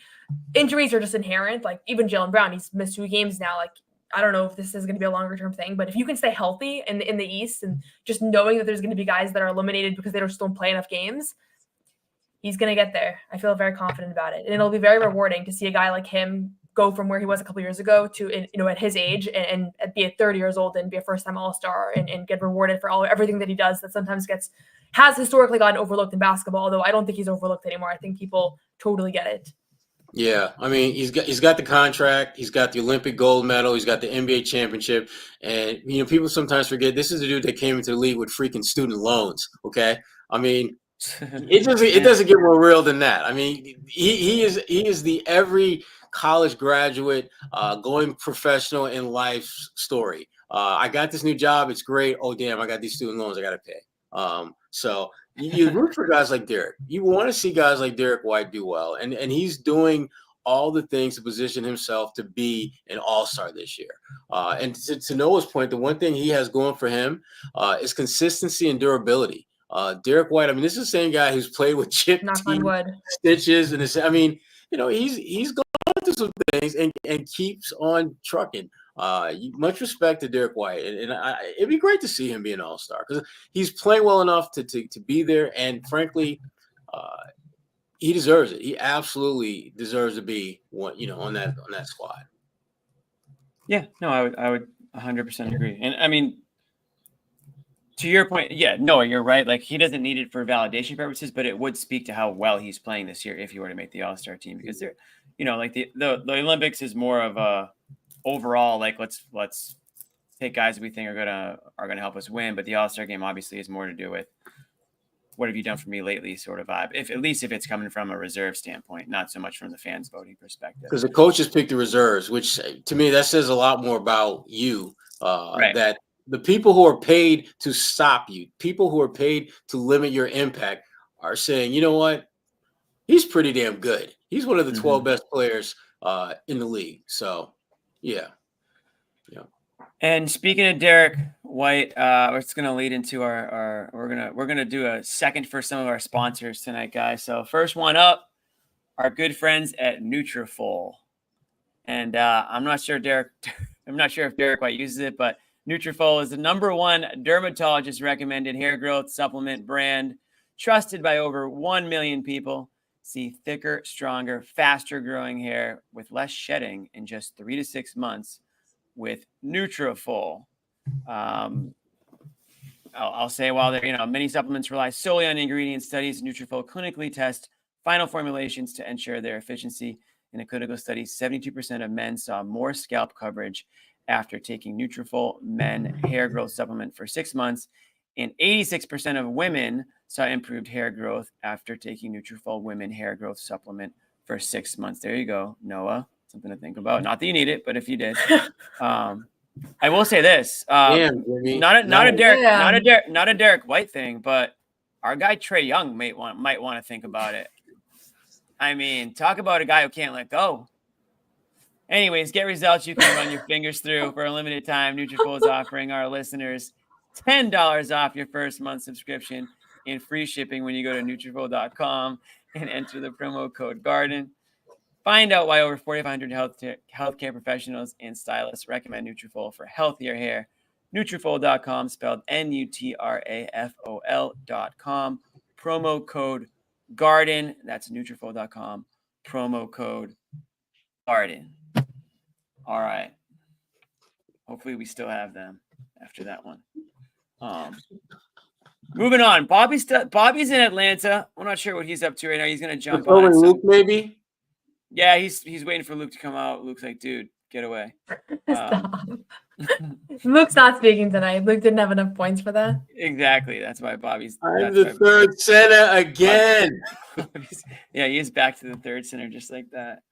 injuries are just inherent. Like, even Jaylen Brown, he's missed 2 games now. Like, I don't know if this is going to be a longer term thing, but if you can stay healthy in the East, and just knowing that there's going to be guys that are eliminated because they just don't play enough games, he's going to get there. I feel very confident about it, and it'll be very rewarding to see a guy like him go from where he was a couple years ago to, at his age and be at 30 years old and be a first-time All-Star and get rewarded for everything that he does that sometimes has historically gotten overlooked in basketball, although I don't think he's overlooked anymore. I think people totally get it. Yeah, I mean, he's got the contract, he's got the Olympic gold medal, he's got the NBA championship, and people sometimes forget this is a dude that came into the league with freaking student loans. Okay, I mean, it doesn't get more real than that. I mean, he is the every college graduate going professional in life story. I got this new job, it's great. Oh damn, I got these student loans I got to pay. So you root for guys like Derek. You want to see guys like Derek White do well, and he's doing all the things to position himself to be an All-Star this year. And to Noah's point, the one thing he has going for him is consistency and durability. Derek White, I mean, this is the same guy who's played with chip stitches, and he's gone through some things and keeps on trucking. Much respect to Derek White, and it'd be great to see him be an All-Star because he's playing well enough to be there, and frankly, he deserves it. He absolutely deserves to be one, on that squad. Yeah, no, I would 100% agree, and I mean, to your point, yeah, no, you're right. Like, he doesn't need it for validation purposes, but it would speak to how well he's playing this year if he were to make the All-Star team, because they're, like the Olympics is more of a overall, like, let's take guys we think are gonna help us win, but the All-Star game obviously has more to do with what have you done for me lately sort of vibe, at least if it's coming from a reserve standpoint, not so much from the fans voting perspective. Because the coaches pick the reserves, which to me that says a lot more about you. Right. That the people who are paid to stop you, people who are paid to limit your impact, are saying, you know what, he's pretty damn good. He's one of the 12 best players in the league. So, yeah. And speaking of Derek White, it's going to lead into our we're gonna do a second for some of our sponsors tonight, guys. So first one up, our good friends at Nutrafol, and I'm not sure if Derek White uses it, but Nutrafol is the #1 dermatologist recommended hair growth supplement brand, trusted by over 1 million people. See thicker, stronger, faster growing hair with less shedding in just 3 to 6 months with Nutrafol. I'll say while there, many supplements rely solely on ingredient studies, Nutrafol clinically test final formulations to ensure their efficiency. In a clinical study, 72% of men saw more scalp coverage after taking Nutrafol men hair growth supplement for 6 months, and 86% of women saw improved hair growth after taking Nutrafol women hair growth supplement for 6 months. There you go, Noah. Something to think about. Not that you need it, but if you did, I will say this: not a Derek White thing, but our guy Trae Young might want to think about it. I mean, talk about a guy who can't let go. Anyways, get results you can run your fingers through. For a limited time, Nutrafol is offering our listeners $10 off your first month subscription and free shipping when you go to Nutrafol.com and enter the promo code GARDEN. Find out why over 4,500 healthcare professionals and stylists recommend Nutrafol for healthier hair. Nutrafol.com, spelled Nutrafol.com. Promo code GARDEN. That's Nutrafol.com. Promo code GARDEN. All right. Hopefully we still have them after that one. Moving on. Bobby's in Atlanta. I'm not sure what he's up to right now. He's going to jump on. Luke, maybe? Yeah, he's waiting for Luke to come out. Luke's like, dude, get away. Luke's not speaking tonight. Luke didn't have enough points for that. Exactly. That's why Bobby's. I'm the third center again. Yeah, he is back to the third center just like that.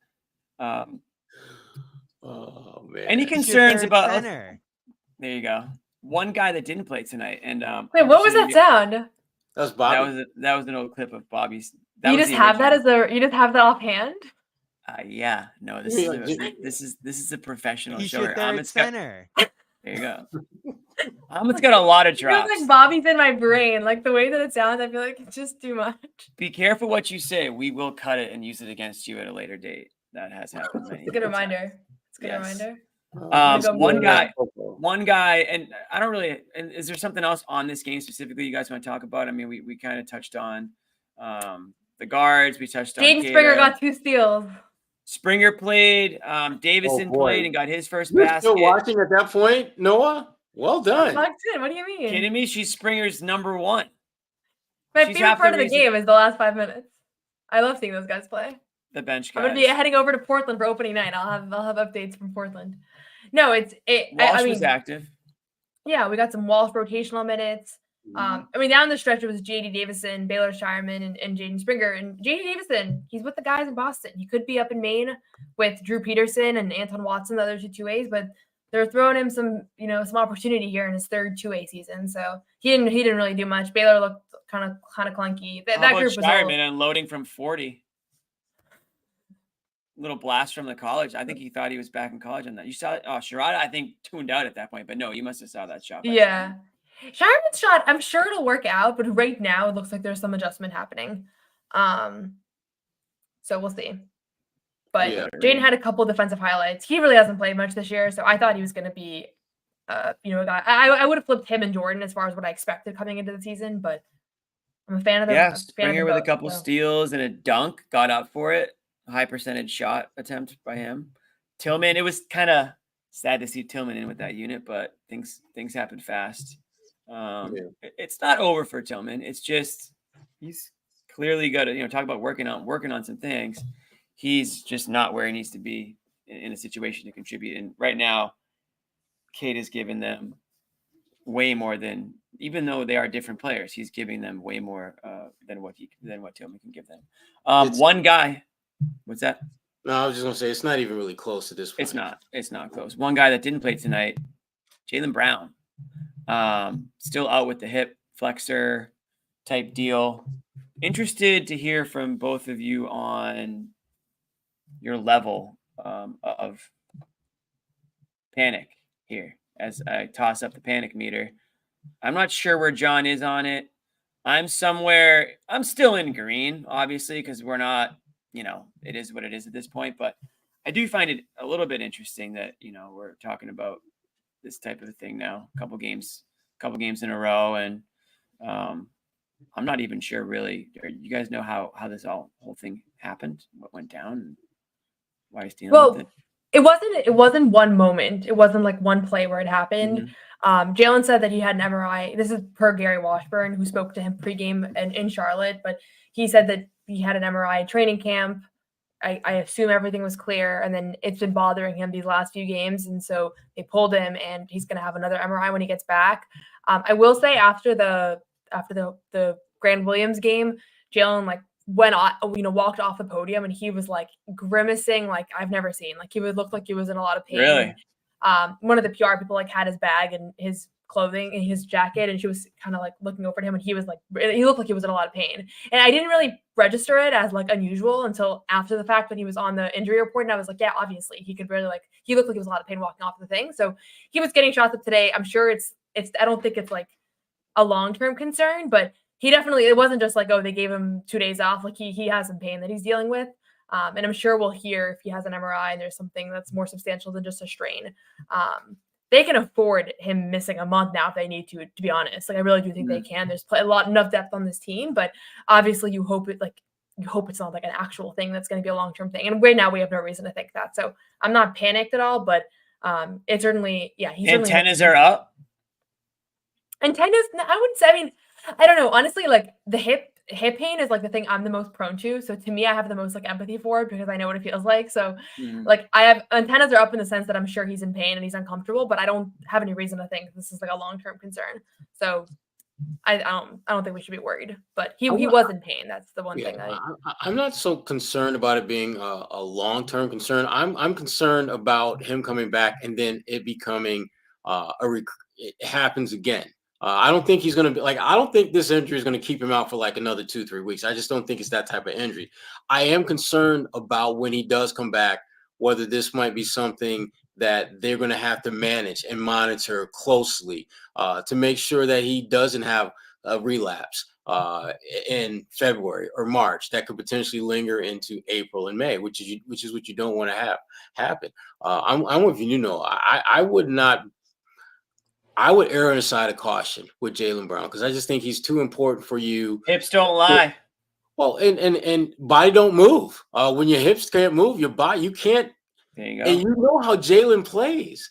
Oh man. Any He's your concerns third about? center. There you go. One guy that didn't play tonight, and Wait, what was that sound? That was Bobby. that was an old clip of Bobby's. That You was just the have that original. as you just have that offhand? Yeah. No, this is a professional He's show. your third center. There you go. Ahmed's got a lot of It feels drops. like Bobby's in my brain. Like the way that it sounds, I feel like it's just too much. Be careful what you say. We will cut it and use it against you at a later date. That has happened many It's a good times. reminder. It's a good Yes. reminder. One guy, and I don't really. And is there something else on this game specifically you guys want to talk about? I mean, we kind of touched on the guards. We touched on Jaden Springer got 2 steals. Springer played. Davison played and got his first You're basket. still watching at that point, Noah? Well done. Locked in. What do you mean? Kidding me? She's Springer's number one. My She's favorite half part the of the reason- game is the last 5 minutes. I love seeing those guys play. The bench guys. I'm gonna be heading over to Portland for opening night. I'll have updates from Portland. No, Walsh I mean, was active. yeah, we got some Walsh rotational minutes. I mean, down the stretch it was J.D. Davison, Baylor Shireman, and Jaden Springer. And J.D. Davison, he's with the guys in Boston. He could be up in Maine with Drew Peterson and Anton Watson, the other 2 2As, but they're throwing him some opportunity here in his third 2A season. So he didn't really do much. Baylor looked kind of clunky. That How group about was Shireman unloading from 40. Little blast from the college. I think he thought he was back in college on that. You saw it? Oh, Sherrod, I think, tuned out at that point. But no, you must have saw that shot. Yeah. Shireman's shot, I'm sure it'll work out, but right now it looks like there's some adjustment happening. So we'll see. But Yeah. Jaden had a couple defensive highlights. He really hasn't played much this year, so I thought he was going to be, a guy. I would have flipped him and Jordan as far as what I expected coming into the season, but I'm a fan of them. Yeah, Springer with a couple steals and a dunk, got up for it. A high percentage shot attempt by him. Tillman, it was kind of sad to see Tillman in with that unit, but things happen fast. It's not over for Tillman. It's just he's clearly got to talk about working on some things. He's just not where he needs to be in a situation to contribute. And right now, Cade has given them way more than, even though they are different players, he's giving them way more than what Tillman can give them. One guy, what's that? No, I was just gonna say it's not even really close at this point. It's not close. One guy that didn't play tonight, Jaylen Brown, still out with the hip flexor type deal. Interested to hear from both of you on your level of panic here as I toss up the panic meter. I'm not sure where John is on it. I'm still in green, obviously, because we're not, it is what it is at this point. But I do find it a little bit interesting that, we're talking about this type of a thing now, a couple games in a row. And I'm not even sure really. You guys know how this whole thing happened, what went down, and why he's dealing with it? It wasn't one moment. It wasn't like one play where it happened. Jalen said that he had an MRI. This is per Gary Washburn, who spoke to him pregame and in Charlotte, but he said that he had an MRI training camp. I assume everything was clear, and then it's been bothering him these last few games, and so they pulled him, and he's going to have another MRI when he gets back. I will say after the Grand Williams game, Jalen walked off the podium, and he was like grimacing like I've never seen. Like he would look like he was in a lot of pain. Really? One of the PR people had his bag and his clothing and his jacket, and she was kind of like looking over at him, and he looked like he was in a lot of pain. And I didn't really register it as like unusual until after the fact when he was on the injury report, and I was like, yeah, obviously he could really he looked like he was in a lot of pain walking off the thing. So he was getting shots up today. I'm sure it's I don't think it's like a long-term concern, but it wasn't just like, oh, they gave him 2 days off. Like he has some pain that he's dealing with. And I'm sure we'll hear if he has an MRI and there's something that's more substantial than just a strain. They can afford him missing a month now if they need to be honest. Like I really do think they can. There's enough depth on this team, but obviously you hope it's not like an actual thing that's going to be a long-term thing. And right now we have no reason to think that. So I'm not panicked at all, but it's certainly, yeah. Antennas are up. Antennas, I wouldn't say, I mean, I don't know. Honestly, like the hip pain is like the thing I'm the most prone to. So to me, I have the most like empathy for it because I know what it feels like. So like I have antennas are up in the sense that I'm sure he's in pain and he's uncomfortable, but I don't have any reason to think this is like a long-term concern. So I don't think we should be worried. But he was in pain. That's the one thing I'm not so concerned about it being a long-term concern. I'm concerned about him coming back and then it becoming it happens again. I don't think he's going to be like, I don't think this injury is going to keep him out for like another 2-3 weeks. I just don't think it's that type of injury. I am concerned about when he does come back, whether this might be something that they're going to have to manage and monitor closely to make sure that he doesn't have a relapse in February or March that could potentially linger into April and May, which is what you don't want to have happen. I'm with you. I would err on the side of caution with Jaylen Brown because I just think he's too important for you. Hips don't lie. Well, and body don't move. When your hips can't move, your body you can't. There you go. And you know how Jaylen plays.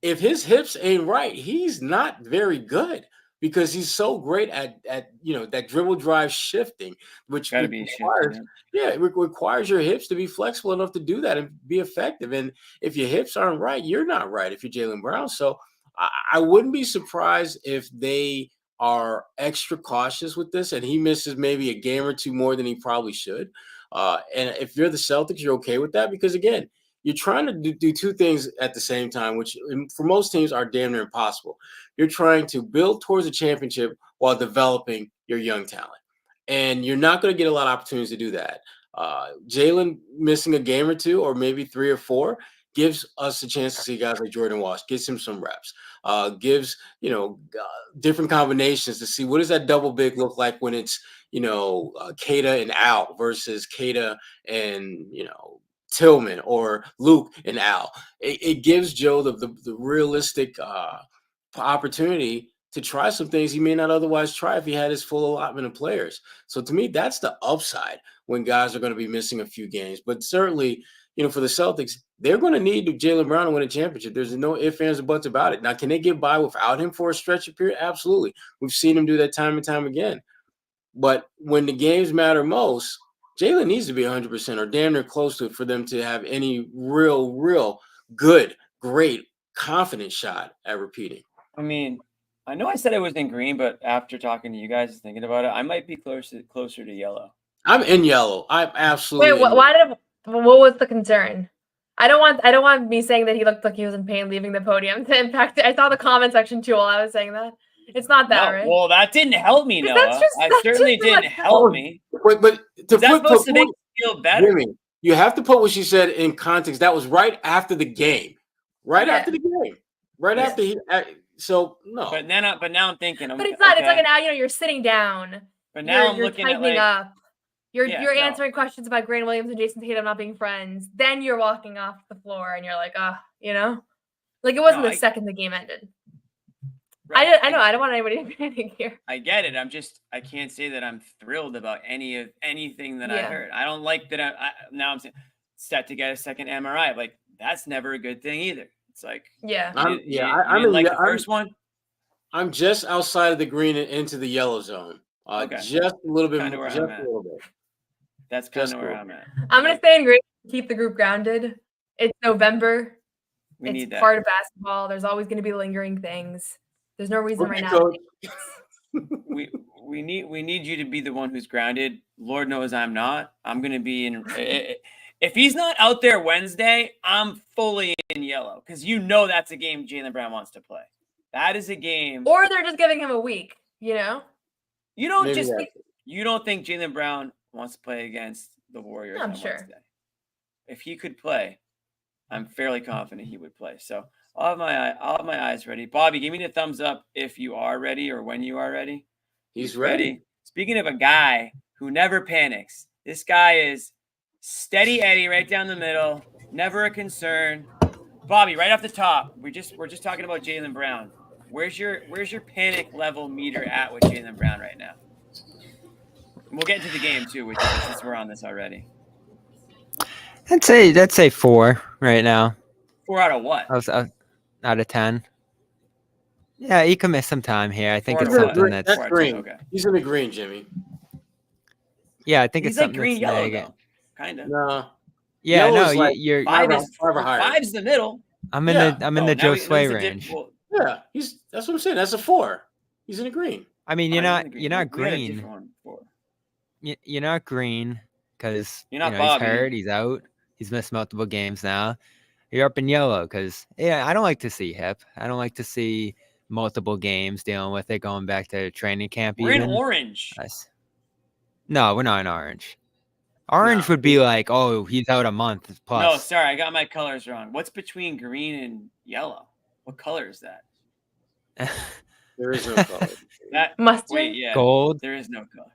If his hips ain't right, he's not very good because he's so great at that dribble drive shifting, which requires it requires your hips to be flexible enough to do that and be effective. And if your hips aren't right, you're not right if you're Jaylen Brown. So I wouldn't be surprised if they are extra cautious with this and he misses maybe a game or two more than he probably should. And if you're the Celtics, you're okay with that because, again, you're trying to do two things at the same time, which for most teams are damn near impossible. You're trying to build towards a championship while developing your young talent. And you're not going to get a lot of opportunities to do that. Jaylen missing a game or two or maybe 3 or 4 gives us a chance to see guys like Jordan Walsh, gets him some reps, gives, different combinations to see what does that double big look like when it's, Kata and Al versus Kata and, Tillman or Luke and Al. It gives Joe the realistic opportunity to try some things he may not otherwise try if he had his full allotment of players. So to me, that's the upside when guys are going to be missing a few games. But certainly, for the Celtics, they're going to need Jaylen Brown to win a championship. There's no ifs, ands, or buts about it. Now, can they get by without him for a stretch of period? Absolutely. We've seen him do that time and time again. But when the games matter most, Jaylen needs to be 100% or damn near close to it for them to have any real good, great, confident shot at repeating. I mean, I know I said I was in green, but after talking to you guys, thinking about it, I might be closer to yellow. I'm in yellow. I'm absolutely. Wait, what was the concern? I don't want me saying that he looked like he was in pain leaving the podium to impact it. I saw the comment section too while I was saying that. It's not that, right? Well, that didn't help me, Noah. That certainly didn't help me. But that's supposed to make you feel better. Jimmy, you have to put what she said in context. That was right after the game. After the game. After he. So no. But now I'm thinking. But it's not. Okay. It's like now you're sitting down. But now I'm looking at up. You're answering questions about Grant Williams and Jason Tatum not being friends. Then you're walking off the floor and you're like, like it wasn't the second the game ended. Right. I know. I don't want anybody to panic here. I get it. I can't say that I'm thrilled about anything that I heard. I don't like that. Now I'm set to get a second MRI. Like that's never a good thing either. It's like, I'm the first one. I'm just outside of the green and into the yellow zone. Just a little bit. Kind of where I'm at. That's kind of where I'm at. I'm gonna stay in green. Keep the group grounded. It's November. We need that. Part of basketball. There's always going to be lingering things. There's no reason right now. We need you to be the one who's grounded. Lord knows I'm not. I'm going to be in. If he's not out there Wednesday, I'm fully in yellow because that's a game Jaylen Brown wants to play. That is a game. Or they're just giving him a week. You don't you don't think Jaylen Brown wants to play against the Warriors? I'm sure. Wednesday. If he could play, I'm fairly confident he would play. So I'll have my eyes ready. Bobby, give me the thumbs up if you are ready or when you are ready. He's ready. Speaking of a guy who never panics, this guy is steady Eddie right down the middle, never a concern. Bobby, right off the top, we're just talking about Jaylen Brown. Where's your panic level meter at with Jaylen Brown right now? And we'll get into the game too, which since we're on this already. I'd say 4 right now. 4 out of what? Out of 10. Yeah, he can miss some time here. I think 4 it's out of something what? That's that's green. Okay. He's in the green, Jimmy. Yeah, I think He's it's like something green that's yellow nagging. though. Kind of. No. Yeah, Yellow's no, like you're. Five's the middle. I'm in the Joe Sway range. Yeah, that's what I'm saying. That's a 4. He's in the green. I mean, Oh, you're he's in not the you're not We had a green. different one before. You're not green because You're not he's Bobby. hurt. He's out. He's missed multiple games now. You're up in yellow because I don't like to see hip. I don't like to see multiple games dealing with it, going back to training camp. We're in Even orange. no, we're not in orange. Orange No. would be like, oh, he's out a month No, plus. sorry, I got my colors wrong. What's between green and yellow? What color is that? There is no color. Mustard? Wait, yeah. Gold, There is no color.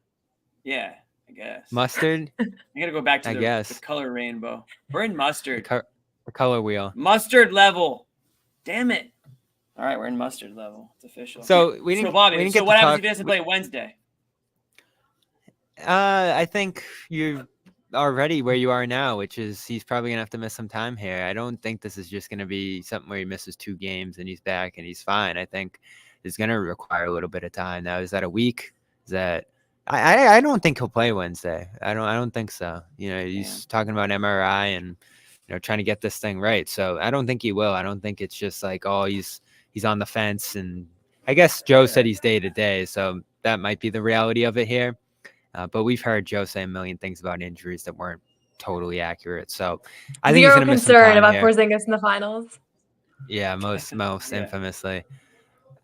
Yeah, I guess. mustard, I gotta go back to I the guess. color rainbow. We're in mustard. the color wheel. Mustard level. Damn it. All right, we're in mustard level. It's official. So we didn't. Bobby, we didn't so get what to happens talk, if he doesn't play Wednesday? I think you are ready where you are now, which is he's probably gonna have to miss some time here. I don't think this is just gonna be something where he misses 2 games and he's back and he's fine. I think it's gonna require a little bit of time. Now, is that a week? Is that I don't think he'll play Wednesday. I don't think so. He's talking about MRI and trying to get this thing right. So I don't think he will. I don't think it's just like, oh, he's on the fence. And I guess Joe said he's day to day, so that might be the reality of it here. But we've heard Joe say a million things about injuries that weren't totally accurate. So I think he's going to miss some concern time about here. Porzingis in the finals. Yeah, most Yeah. infamously.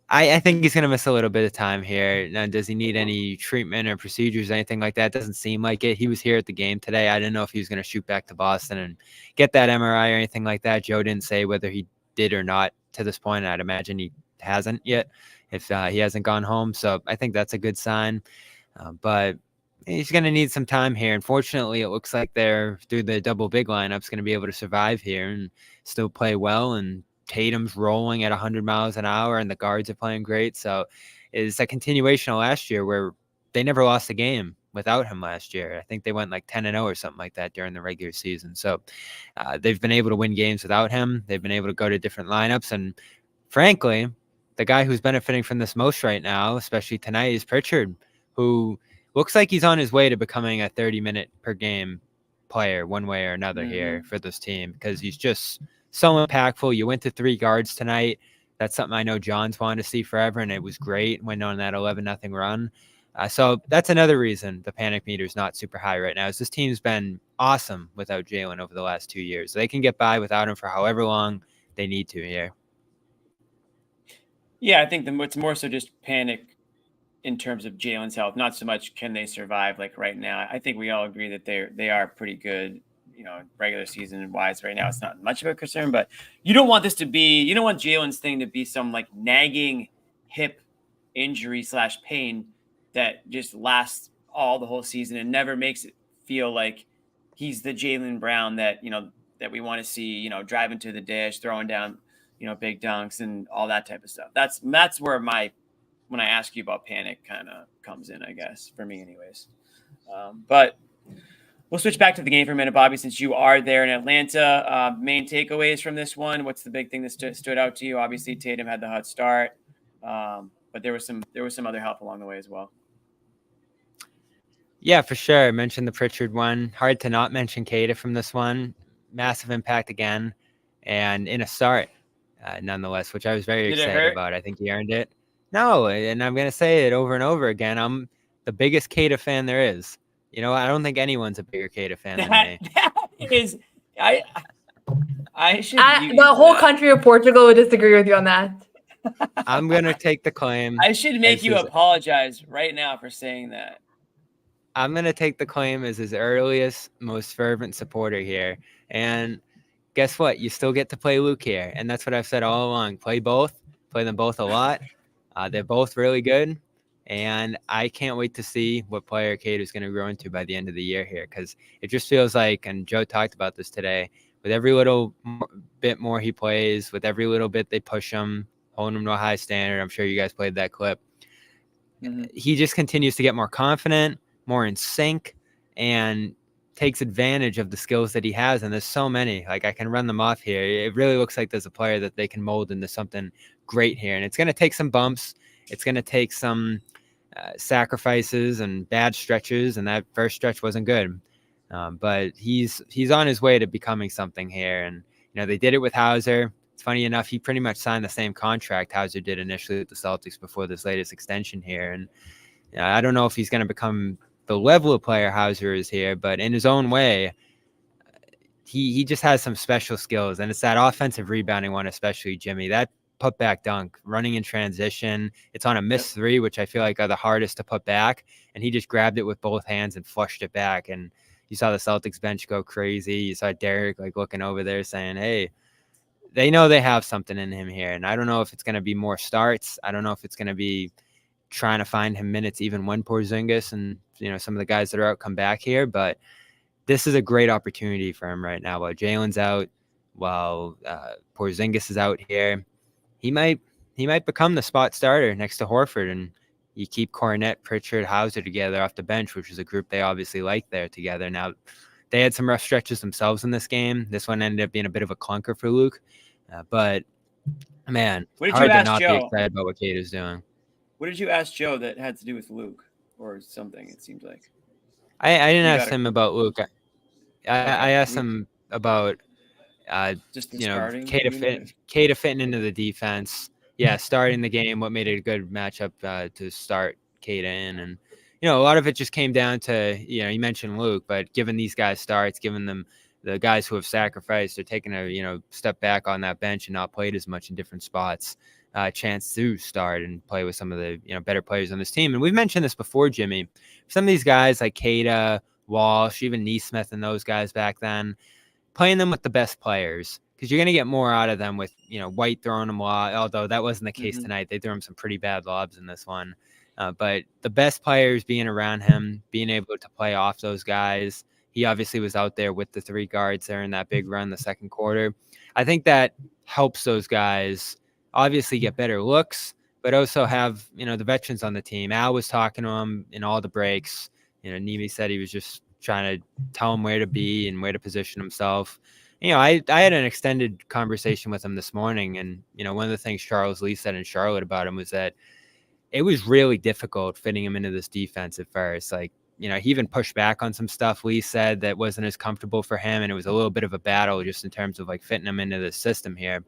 I think he's going to miss a little bit of time here. Now, does he need any treatment or procedures, anything like that? Doesn't seem like it. He was here at the game today. I didn't know if he was going to shoot back to Boston and get that MRI or anything like that. Joe didn't say whether he did or not to this point. I'd imagine he hasn't yet if he hasn't gone home. So I think that's a good sign. But he's going to need some time here. Unfortunately, it looks like they're through the double big lineup's going to be able to survive here and still play well. And Tatum's rolling at 100 miles an hour and the guards are playing great. So it's a continuation of last year where they never lost a game without him last year. I think they went like 10-0 or something like that during the regular season. So they've been able to win games without him. They've been able to go to different lineups. And frankly, the guy who's benefiting from this most right now, especially tonight, is Pritchard, who looks like he's on his way to becoming a 30-minute per game player one way or another here for this team because he's just so impactful. You went to 3 guards tonight. That's something I know John's wanted to see forever, and it was great when on that 11-0 run. So that's another reason the panic meter is not super high right now is this team's been awesome without Jalen over the last 2 years. They can get by without him for however long they need to here. Yeah, I think it's more so just panic in terms of Jalen's health, not so much can they survive like right now. I think we all agree that they are pretty good, regular season wise right now. It's not much of a concern, but you don't want Jalen's thing to be some like nagging hip injury / pain that just lasts all the whole season and never makes it feel like he's the Jaylen Brown that, that we want to see, driving to the dish, throwing down, big dunks and all that type of stuff. That's where when I ask you about panic kind of comes in, I guess, for me anyways. But we'll switch back to the game for a minute, Bobby, since you are there in Atlanta. Main takeaways from this one. What's the big thing that stood out to you? Obviously, Tatum had the hot start, but there was some other help along the way as well. Yeah, for sure. I mentioned the Pritchard one. Hard to not mention Kata from this one. Massive impact again, and in a start, nonetheless, which I was very excited about. I think he earned it. No, and I'm going to say it over and over again. I'm the biggest Kata fan there is. I don't think anyone's a bigger Kata fan than me. That is, I should. The whole country of Portugal would disagree with you on that. I'm going to take the claim. I should make you apologize right now for saying that. I'm going to take the claim as his earliest, most fervent supporter here. And guess what? You still get to play Luke here. And that's what I've said all along. Play both. Play them both a lot. They're both really good, and I can't wait to see what player Kate is going to grow into by the end of the year here because it just feels like, and Joe talked about this today, with every little bit more he plays, with every little bit they push him, holding him to a high standard. I'm sure you guys played that clip. He just continues to get more confident, more in sync, and takes advantage of the skills that he has. And there's so many. Like, I can run them off here. It really looks like there's a player that they can mold into something great here, and it's going to take some bumps. It's going to take some sacrifices and bad stretches, and that first stretch wasn't good. But he's on his way to becoming something here, and they did it with Hauser. It's funny enough, he pretty much signed the same contract Hauser did initially with the Celtics before this latest extension here. And I don't know if he's going to become the level of player Hauser is here, but in his own way, he just has some special skills. And it's that offensive rebounding one, especially, Jimmy. That putback dunk, running in transition. It's on a missed three, which I feel like are the hardest to put back. And he just grabbed it with both hands and flushed it back. And you saw the Celtics bench go crazy. You saw Derek like looking over there saying, hey, they know they have something in him here. And I don't know if it's going to be more starts. I don't know if it's going to be trying to find him minutes even when Porzingis and, some of the guys that are out come back here. But this is a great opportunity for him right now. While Jalen's out, while Porzingis is out here, he might become the spot starter next to Horford, and you keep Cornette, Pritchard, Hauser together off the bench, which is a group they obviously like there together. Now, they had some rough stretches themselves in this game. This one ended up being a bit of a clunker for Luke, but man, What did hard you to ask not be Joe? excited about what Kate is doing. What did you ask Joe that had to do with Luke or something? It seemed like I didn't ask him about Luke. I asked Luke. him about Just the starting. Kata fitting into the defense. Yeah, starting the game. What made it a good matchup to start Kata in, and a lot of it just came down to you mentioned Luke, but giving these guys starts, giving them the guys who have sacrificed or taken a step back on that bench and not played as much in different spots, chance to start and play with some of the better players on this team. And we've mentioned this before, Jimmy. Some of these guys like Kata, Walsh, even Neesmith and those guys back then, playing them with the best players, because you're going to get more out of them with, White throwing them a lot, although that wasn't the case tonight. They threw him some pretty bad lobs in this one. But the best players being around him, being able to play off those guys. He obviously was out there with the three guards there in that big run the second quarter. I think that helps those guys obviously get better looks, but also have, the veterans on the team. Al was talking to him in all the breaks. Nemi said he was just trying to tell him where to be and where to position himself. I had an extended conversation with him this morning, and one of the things Charles Lee said in Charlotte about him was that it was really difficult fitting him into this defense at first. Like, he even pushed back on some stuff Lee said that wasn't as comfortable for him, and it was a little bit of a battle just in terms of like fitting him into the system here.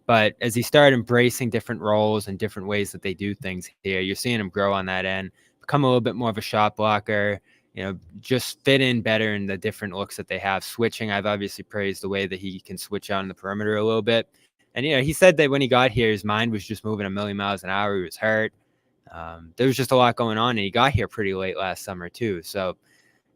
But as he started embracing different roles and different ways that they do things here, you're seeing him grow on that end, become a little bit more of a shot blocker, just fit in better in the different looks that they have. Switching, I've obviously praised the way that he can switch on the perimeter a little bit. And, he said that when he got here, his mind was just moving a million miles an hour. He was hurt. There was just a lot going on, and he got here pretty late last summer too. So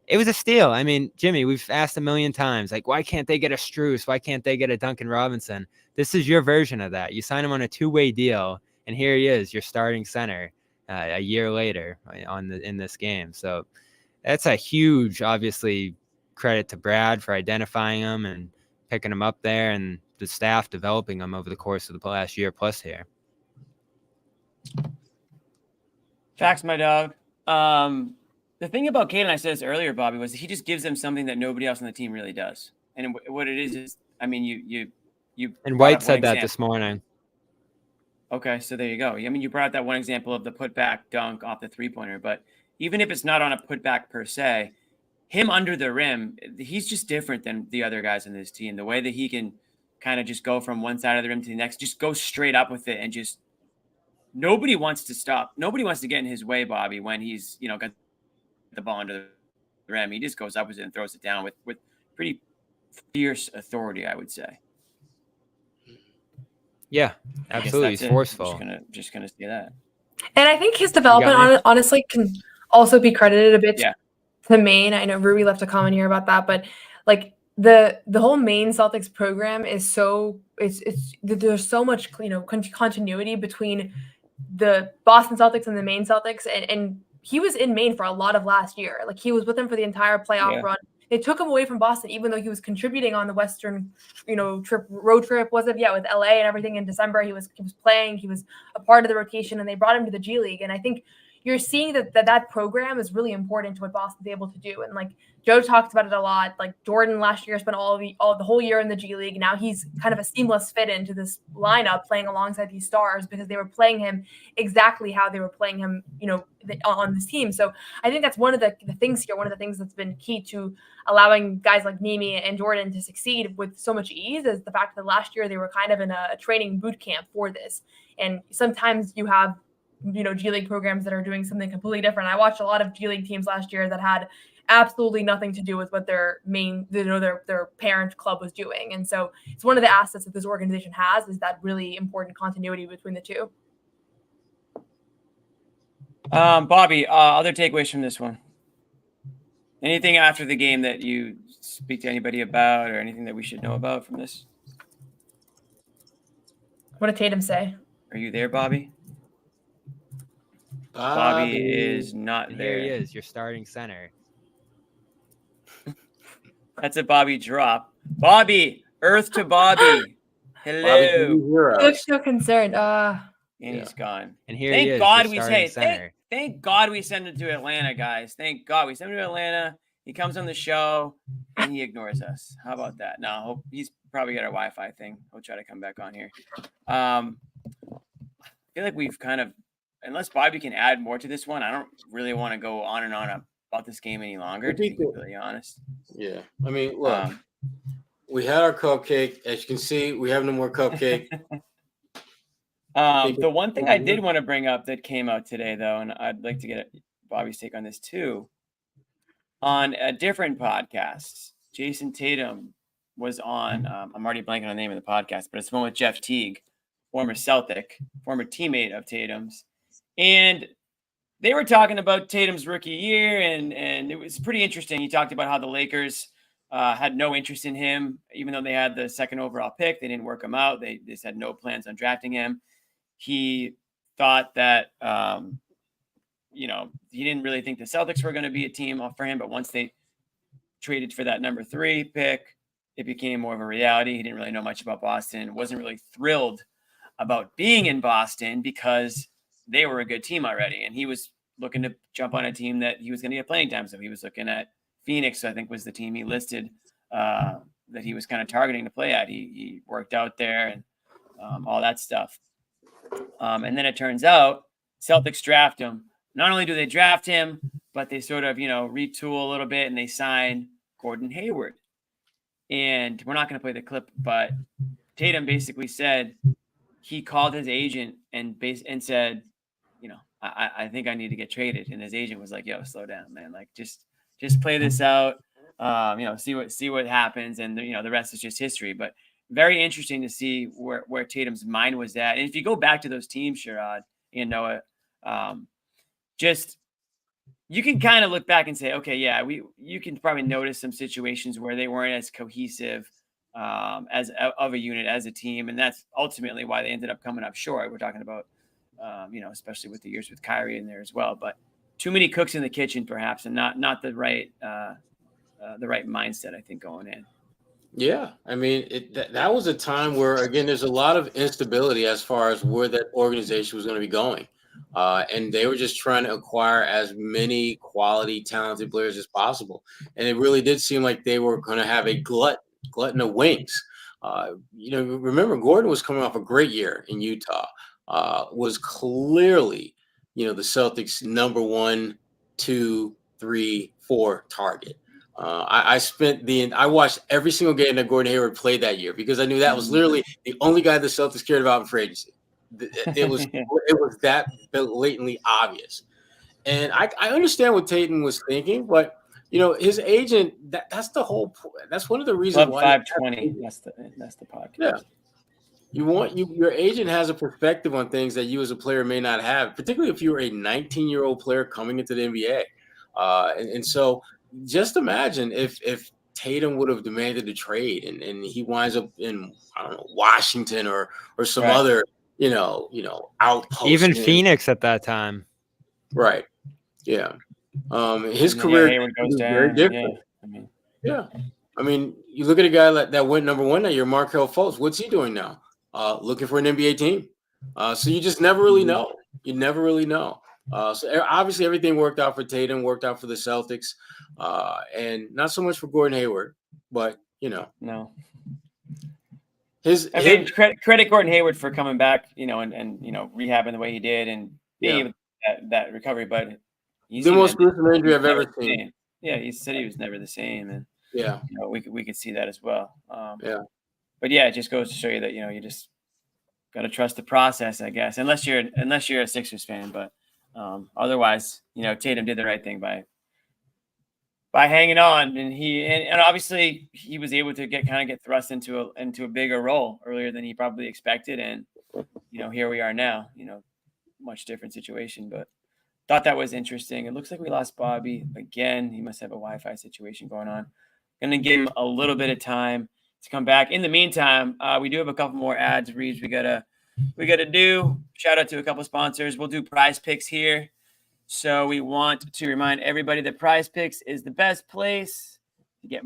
it was a steal. I mean, Jimmy, we've asked a million times, like, why can't they get a Strus? Why can't they get a Duncan Robinson? This is your version of that. You sign him on a two-way deal, and here he is, your starting center a year later in this game. So that's a huge, obviously, credit to Brad for identifying him and picking him up there, and the staff developing him over the course of the last year plus here. Facts, my dog. The thing about Kate, and I said this earlier, Bobby, was he just gives them something that nobody else on the team really does. And what it is, I mean, you. And White said that this morning. Okay, so there you go. I mean, you brought up that one example of the putback dunk off the three-pointer, but even if it's not on a putback per se, him under the rim, he's just different than the other guys on this team. The way that he can kind of just go from one side of the rim to the next, just go straight up with it, and just nobody wants to stop. Nobody wants to get in his way, Bobby, when he's, got the ball under the rim. He just goes up with it and throws it down with pretty fierce authority, I would say. Yeah, absolutely. He's forceful. Just gonna say that. And I think his development honestly can also be credited a bit to Maine. I know Ruby left a comment here about that, but like the whole Maine Celtics program is there's so much continuity between the Boston Celtics and the Maine Celtics, and he was in Maine for a lot of last year. Like, he was with them for the entire playoff run. They took him away from Boston, even though he was contributing on the Western, road trip. Was it? Yeah, with LA and everything in December. He was playing. He was a part of the rotation, and they brought him to the G League. And I think, you're seeing that program is really important to what Boston's able to do. And like Joe talked about it a lot. Like Jordan last year spent all the whole year in the G League. Now he's kind of a seamless fit into this lineup, playing alongside these stars because they were playing him exactly how they were playing him, on this team. So I think that's one of the things here. One of the things that's been key to allowing guys like Mimi and Jordan to succeed with so much ease is the fact that last year they were kind of in a training boot camp for this. And sometimes you have G League programs that are doing something completely different. I watched a lot of G League teams last year that had absolutely nothing to do with what their main, their parent club was doing. And so it's one of the assets that this organization has is that really important continuity between the two. Bobby, other takeaways from this one? Anything after the game that you speak to anybody about or anything that we should know about from this? What did Tatum say? Are you there, Bobby? Bobby is not there. Here he is, your starting center. That's a Bobby drop. Bobby, Earth to Bobby. Hello. Bobby, He looks so concerned. And he's gone. And here Thank he is, God your we starting say center. thank God we send him to Atlanta, guys. Thank God we send him to Atlanta. He comes on the show and he ignores us. How about that? No, he's probably got a Wi-Fi thing. He'll try to come back on here. I feel like we've kind of, unless Bobby can add more to this one, I don't really want to go on and on about this game any longer, to be completely honest. Yeah. I mean, look, we had our cupcake. As you can see, we have no more cupcake. The one thing I did want to bring up that came out today, though, and I'd like to get Bobby's take on this too. On a different podcast, Jason Tatum was on. I'm already blanking on the name of the podcast, but it's one with Jeff Teague, former Celtic, former teammate of Tatum's, and they were talking about Tatum's rookie year, and it was pretty interesting. He talked about how the Lakers had no interest in him, even though they had the second overall pick. They didn't work him out. They just had no plans on drafting him. He thought that, he didn't really think the Celtics were going to be a team for him. But once they traded for that number 3 pick, it became more of a reality. He didn't really know much about Boston. Wasn't really thrilled about being in Boston because they were a good team already. And he was looking to jump on a team that he was going to get playing time. So he was looking at Phoenix, I think was the team he listed that he was kind of targeting to play at. He worked out there and all that stuff. And then it turns out Celtics draft him. Not only do they draft him, but they sort of, retool a little bit and they sign Gordon Hayward. And we're not going to play the clip, but Tatum basically said he called his agent and said, I think I need to get traded. And his agent was like, yo, slow down, man. Like, just play this out, see what happens. And, the rest is just history. But very interesting to see where Tatum's mind was at. And if you go back to those teams, Sherrod and Noah, you can kind of look back and say, okay, yeah, you can probably notice some situations where they weren't as cohesive as of a unit, as a team. And that's ultimately why they ended up coming up short. We're talking about, especially with the years with Kyrie in there as well, but too many cooks in the kitchen perhaps, and not the right mindset, I think, going in. Yeah, I mean, that was a time where, again, there's a lot of instability as far as where that organization was going to be going. And they were just trying to acquire as many quality, talented players as possible. And it really did seem like they were going to have a glutton of wings. Remember, Gordon was coming off a great year in Utah, was clearly, the Celtics' number 1, 2, 3, 4 target. I watched every single game that Gordon Hayward played that year because I knew that was literally the only guy the Celtics cared about in free agency. It was that blatantly obvious. And I understand what Tatum was thinking, but his agent, that's the whole point. That's one of the reasons Club why 520. That's the podcast. Yeah. Your agent has a perspective on things that you as a player may not have, particularly if you're a 19-year-old player coming into the NBA. And so just imagine if Tatum would have demanded a trade and he winds up in, I don't know, Washington or some other, outpost. Even Phoenix at that time. Right. Yeah. His career goes down. Very different. Yeah. I mean, you look at a guy that went number 1 that year, Markelle Fultz. What's he doing now? Looking for an NBA team. So you just never really know. You never really know. So obviously everything worked out for Tatum, worked out for the Celtics, and not so much for Gordon Hayward, but No. his I mean, credit Gordon Hayward for coming back, and rehabbing the way he did and being able to that recovery. But the most gruesome injury I've ever seen. Yeah, he said he was never the same, and yeah, we could see that as well. Yeah. But yeah, it just goes to show you that you just got to trust the process, I guess, unless you're a Sixers fan. But otherwise, Tatum did the right thing by hanging on, and obviously he was able to get thrust into a bigger role earlier than he probably expected, and here we are now. Much different situation, but thought that was interesting. It looks like we lost Bobby again. He must have a Wi-Fi situation going on. Going to give him a little bit of time to come back. In the meantime, we do have a couple more ads reads we gotta do. Shout out to a couple sponsors. We'll do Prize Picks here. So we want to remind everybody that Prize Picks is the best place to get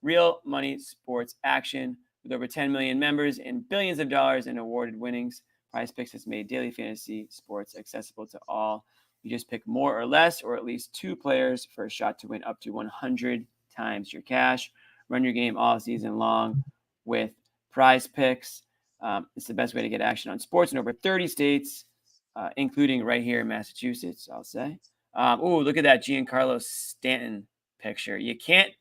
real money sports action. With over 10 million members and billions of dollars in awarded winnings, Prize Picks has made daily fantasy sports accessible to all. You just pick more or less, or at least 2 players for a shot to win up to 100 times your cash. Run your game all season long with Prize Picks. It's the best way to get action on sports in over 30 states. Including right here in Massachusetts, I'll say. Look at that Giancarlo Stanton picture. You can't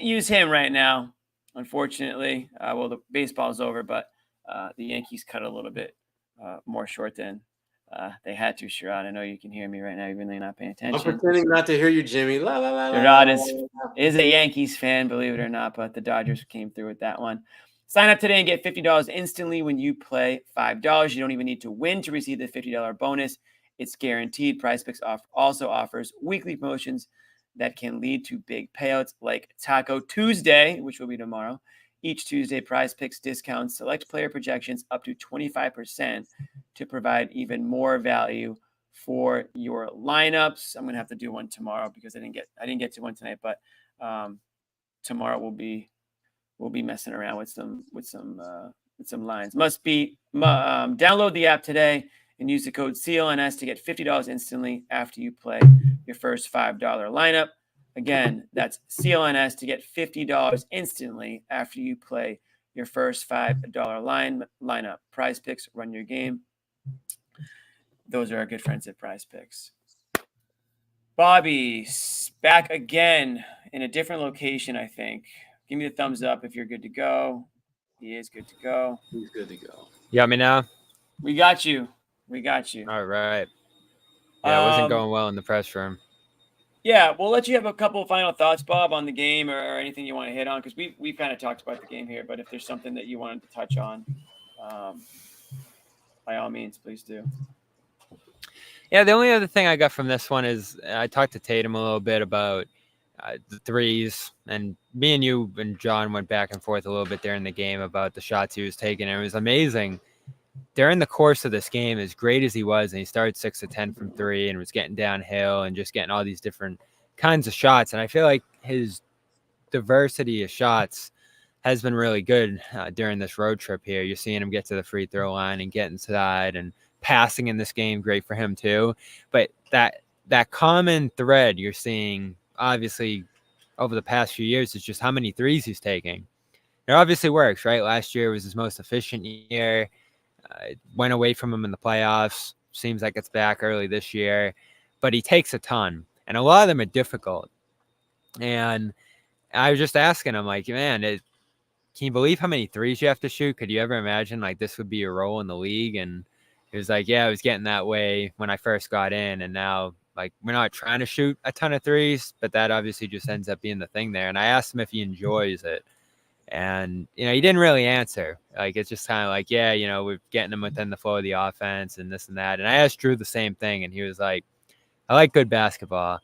use him right now, unfortunately. Well, the baseball's over, but the Yankees cut a little bit more short than they had to. Sherrod, I know you can hear me right now, even though you're not paying attention. I'm pretending not to hear you, Jimmy. La, la, la, Sherrod is a Yankees fan, believe it or not, but the Dodgers came through with that one. Sign up today and get $50 instantly when you play $5. You don't even need to win to receive the $50 bonus. It's guaranteed. Prize Picks also offers weekly promotions that can lead to big payouts like Taco Tuesday, which will be tomorrow. Each Tuesday, Prize Picks discounts select player projections up to 25% to provide even more value for your lineups. I'm going to have to do one tomorrow because I didn't get to one tonight, but tomorrow we'll be messing around with some lines. Download the app today and use the code CLNS to get $50 instantly after you play your first $5 lineup. Again, that's CLNS to get $50 instantly after you play your first $5 lineup. Prize Picks, run your game. Those are our good friends at Prize Picks. Bobby's back again in a different location, I think. Give me the thumbs up if you're good to go. He is good to go. He's good to go. You got me now? We got you. All right. Yeah, it wasn't going well in the press room. Yeah, we'll let you have a couple of final thoughts, Bob, on the game or anything you want to hit on, because we've kind of talked about the game here. But if there's something that you wanted to touch on, by all means, please do. Yeah, the only other thing I got from this one is I talked to Tatum a little bit about the threes, and me and you and John went back and forth a little bit during the game about the shots he was taking. And it was amazing. During the course of this game, as great as he was, and he started 6 of 10 from 3 and was getting downhill and just getting all these different kinds of shots. And I feel like his diversity of shots has been really good during this road trip here. You're seeing him get to the free throw line and get inside, and passing in this game, great for him too. But that common thread you're seeing, obviously, over the past few years is just how many threes he's taking. It obviously works, right? Last year was his most efficient year. It went away from him in the playoffs. Seems like it's back early this year. But he takes a ton, and a lot of them are difficult. And I was just asking him, like, man, can you believe how many threes you have to shoot? Could you ever imagine, like, this would be your role in the league? And he was like, yeah, I was getting that way when I first got in, and now, like, we're not trying to shoot a ton of threes, but that obviously just ends up being the thing there. And I asked him if he enjoys it. And, he didn't really answer. Like, it's just kind of like, yeah, we're getting him within the flow of the offense and this and that. And I asked Drew the same thing, and he was like, I like good basketball.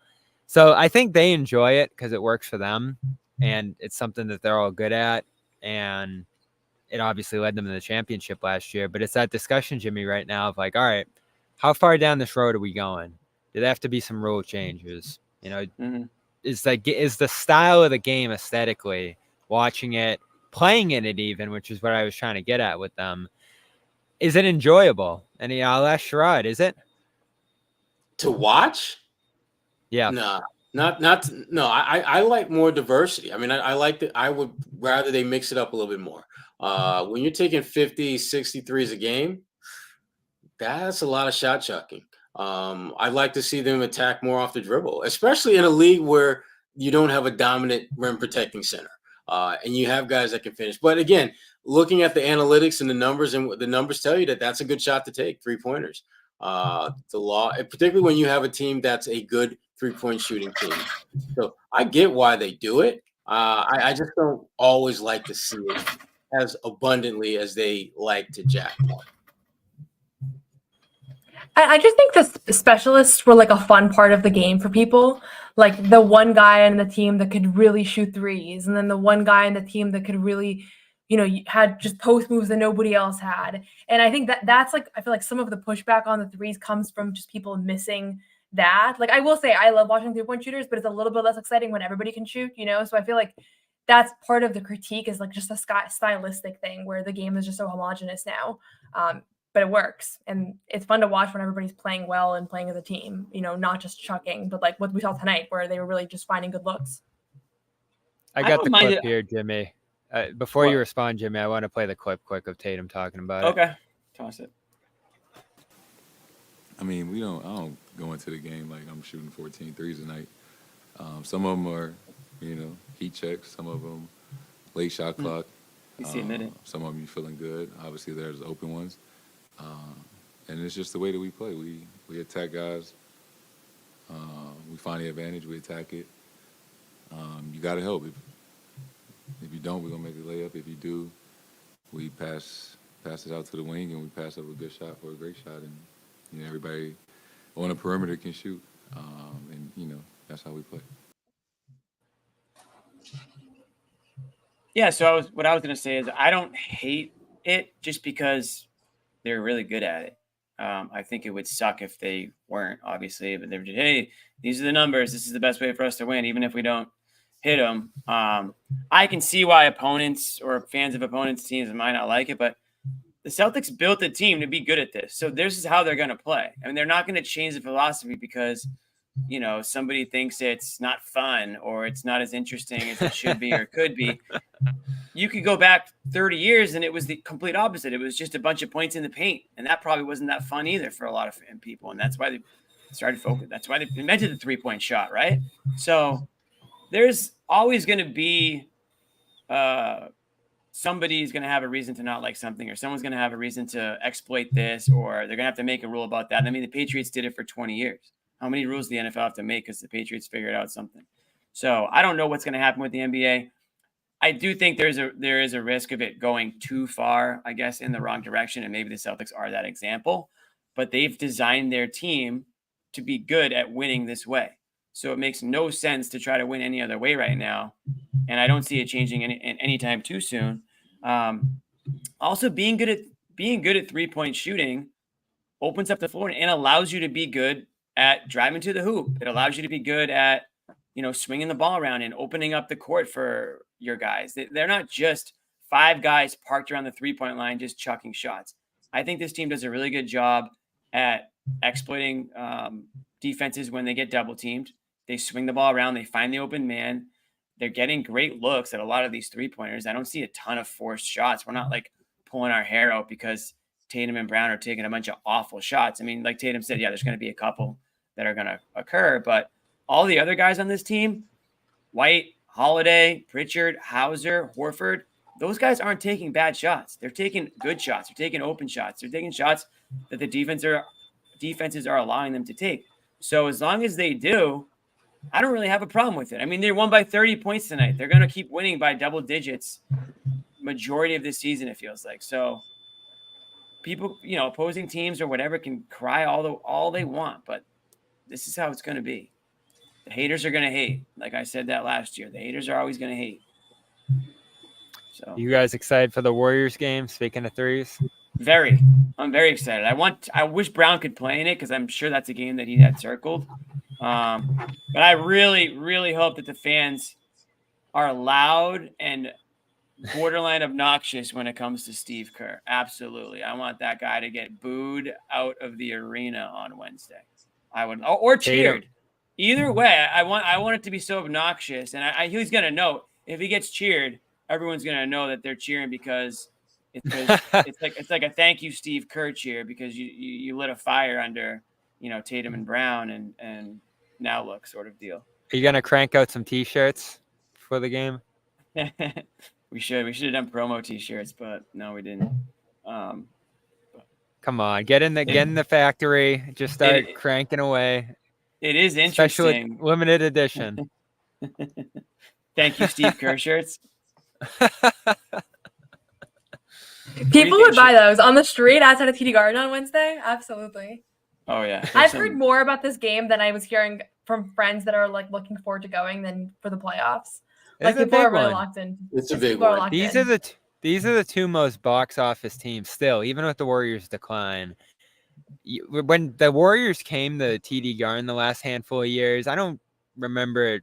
So I think they enjoy it because it works for them, and it's something that they're all good at. And it obviously led them to the championship last year. But it's that discussion, Jimmy, right now of like, all right, how far down this road are we going? Do there have to be some rule changes? Is the style of the game aesthetically, watching it, playing in it even, which is what I was trying to get at with them, is it enjoyable? And I'll ask Sherrod, is it? To watch? Yeah. Nah, no. I like more diversity. I mean, I like that. I would rather they mix it up a little bit more. When you're taking 50, 60 threes a game, that's a lot of shot chucking. I'd like to see them attack more off the dribble, especially in a league where you don't have a dominant rim protecting center, and you have guys that can finish. But again, looking at the analytics and the numbers, and the numbers tell you that that's a good shot to take, 3-pointers. The law, particularly when you have a team that's a good 3-point shooting team. So I get why they do it. I just don't always like to see it as abundantly as they like to jackpot. I just think the specialists were like a fun part of the game for people. Like the one guy on the team that could really shoot threes, and then the one guy on the team that could really, had just post moves that nobody else had. And I think that's like, I feel like some of the pushback on the threes comes from just people missing that. Like, I will say I love watching 3-point shooters, but it's a little bit less exciting when everybody can shoot, So I feel like that's part of the critique, is like just a stylistic thing where the game is just so homogenous now. But it works, and it's fun to watch when everybody's playing well and playing as a team, not just chucking, but like what we saw tonight where they were really just finding good looks. I got the clip here, Jimmy. Before you respond, Jimmy, I want to play the clip quick of Tatum talking about it. Okay. Toss it. I mean, I don't go into the game like I'm shooting 14 threes a night. Some of them are, heat checks. Some of them late shot clock. Some of them you feeling good. Obviously, there's open ones. And it's just the way that we play. We attack guys. We find the advantage. We attack it. You got to help. If you don't, we're going to make a layup. If you do, we pass it out to the wing, and we pass up a good shot for a great shot. And everybody on the perimeter can shoot. And that's how we play. Yeah, so what I was going to say is I don't hate it just because they're really good at it. I think it would suck if they weren't, obviously, but they're just, hey, these are the numbers. This is the best way for us to win, even if we don't hit them. I can see why opponents or fans of opponents' teams might not like it, but the Celtics built a team to be good at this. So this is how they're going to play. I mean, they're not going to change the philosophy because, somebody thinks it's not fun or it's not as interesting as it should be or could be. You could go back 30 years and it was the complete opposite. It was just a bunch of points in the paint. And that probably wasn't that fun either for a lot of people. And that's why they started focusing. That's why they invented the 3-point shot, right? So there's always going to be somebody's going to have a reason to not like something, or someone's going to have a reason to exploit this, or they're going to have to make a rule about that. I mean, the Patriots did it for 20 years. How many rules do the NFL have to make because the Patriots figured out something? So I don't know what's going to happen with the NBA. I do think there is a risk of it going too far, I guess, in the wrong direction, and maybe the Celtics are that example. But they've designed their team to be good at winning this way. So it makes no sense to try to win any other way right now, and I don't see it changing anytime too soon. Also, being good at 3-point shooting opens up the floor and allows you to be good at driving to the hoop. It allows you to be good at swinging the ball around and opening up the court for your guys. They're not just 5 guys parked around the 3-point line just chucking shots. I think this team does a really good job at exploiting defenses when they get double teamed. They swing the ball around. They find the open man. They're getting great looks at a lot of these 3-pointers. I don't see a ton of forced shots. We're not like pulling our hair out because Tatum and Brown are taking a bunch of awful shots. I mean, like Tatum said, yeah, there's going to be a couple that are going to occur, but all the other guys on this team, White, Holiday, Pritchard, Hauser, Horford, those guys aren't taking bad shots. They're taking good shots. They're taking open shots. They're taking shots that the defenses are allowing them to take. So as long as they do, I don't really have a problem with it. I mean, they won by 30 points tonight. They're going to keep winning by double digits majority of the season, it feels like. So people, opposing teams or whatever can cry all they want, but this is how it's going to be. The haters are going to hate. Like I said that last year. The haters are always going to hate. So, you guys excited for the Warriors game? Speaking of threes, I'm very excited. I wish Brown could play in it because I'm sure that's a game that he had circled. But I really, really hope that the fans are loud and borderline obnoxious when it comes to Steve Kerr. Absolutely. I want that guy to get booed out of the arena on Wednesday. I would, or cheered. Either way, I want it to be so obnoxious, and he's gonna know if he gets cheered, everyone's gonna know that they're cheering because it's like a thank you, Steve Kerr cheer because you lit a fire under Tatum and Brown and now look sort of deal. Are you gonna crank out some T-shirts for the game? We should have done promo T-shirts, but no, we didn't. Come on, get in the factory, just start cranking away. It is interesting. Special limited edition. Thank you, Steve Kerr shirts. People would buy those on the street outside of TD Garden on Wednesday. Absolutely. Oh yeah. I've heard more about this game than I was hearing from friends that are like looking forward to going than for the playoffs. Like people are really locked in. It's a big one. These are the two most box office teams still, even with the Warriors' decline. When the Warriors came to TD Garden the last handful of years, I don't remember it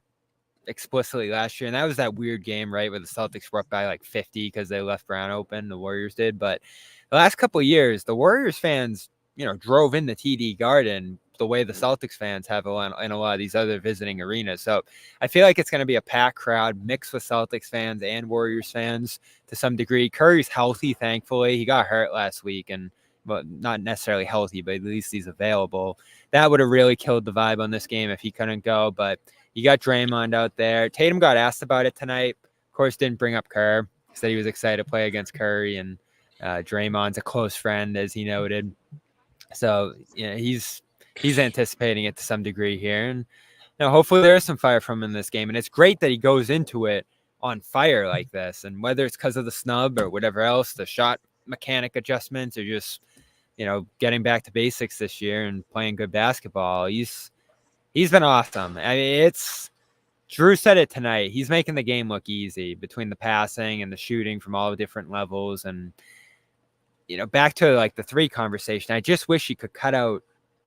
explicitly last year, and that was that weird game, right, where the Celtics were up by like 50 because they left Brown open. The Warriors did, but the last couple of years, the Warriors fans, drove in the TD Garden the way the Celtics fans have in a lot of these other visiting arenas. So I feel like it's going to be a packed crowd mixed with Celtics fans and Warriors fans to some degree. Curry's healthy, thankfully. He got hurt last week, and well, not necessarily healthy, but at least he's available. That would have really killed the vibe on this game if he couldn't go, but you got Draymond out there. Tatum got asked about it tonight. Of course, didn't bring up Kerr. Said he was excited to play against Curry, and Draymond's a close friend, as he noted. So he's anticipating it to some degree here, and hopefully there is some fire from him in this game. And it's great that he goes into it on fire like this. And whether it's because of the snub or whatever else, the shot mechanic adjustments, or just getting back to basics this year and playing good basketball, he's been awesome. I mean, Drew said it tonight. He's making the game look easy between the passing and the shooting from all the different levels. And, back to like the three conversation, I just wish he could cut out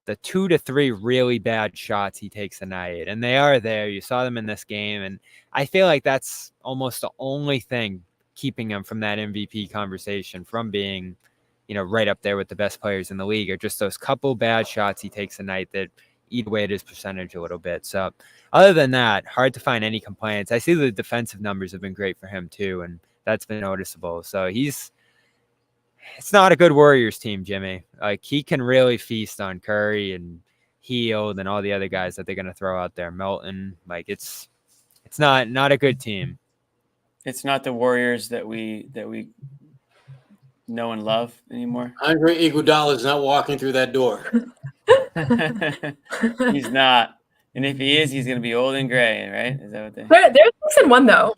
the 2 to 3 really bad shots he takes a night. And they are there. You saw them in this game. And I feel like that's almost the only thing keeping him from that MVP conversation, from being, right up there with the best players in the league, are just those couple bad shots he takes a night that eat away at his percentage a little bit. So other than that, hard to find any complaints. I see the defensive numbers have been great for him too, and that's been noticeable. So it's not a good Warriors team, Jimmy. Like, he can really feast on Curry and Hield and all the other guys that they're going to throw out there. Melton, like it's not a good team. It's not the Warriors that we know and love anymore. Andre Iguodala is not walking through that door. He's not. And if he is, he's going to be old and gray, right? Is that what they? They're 6-1 though.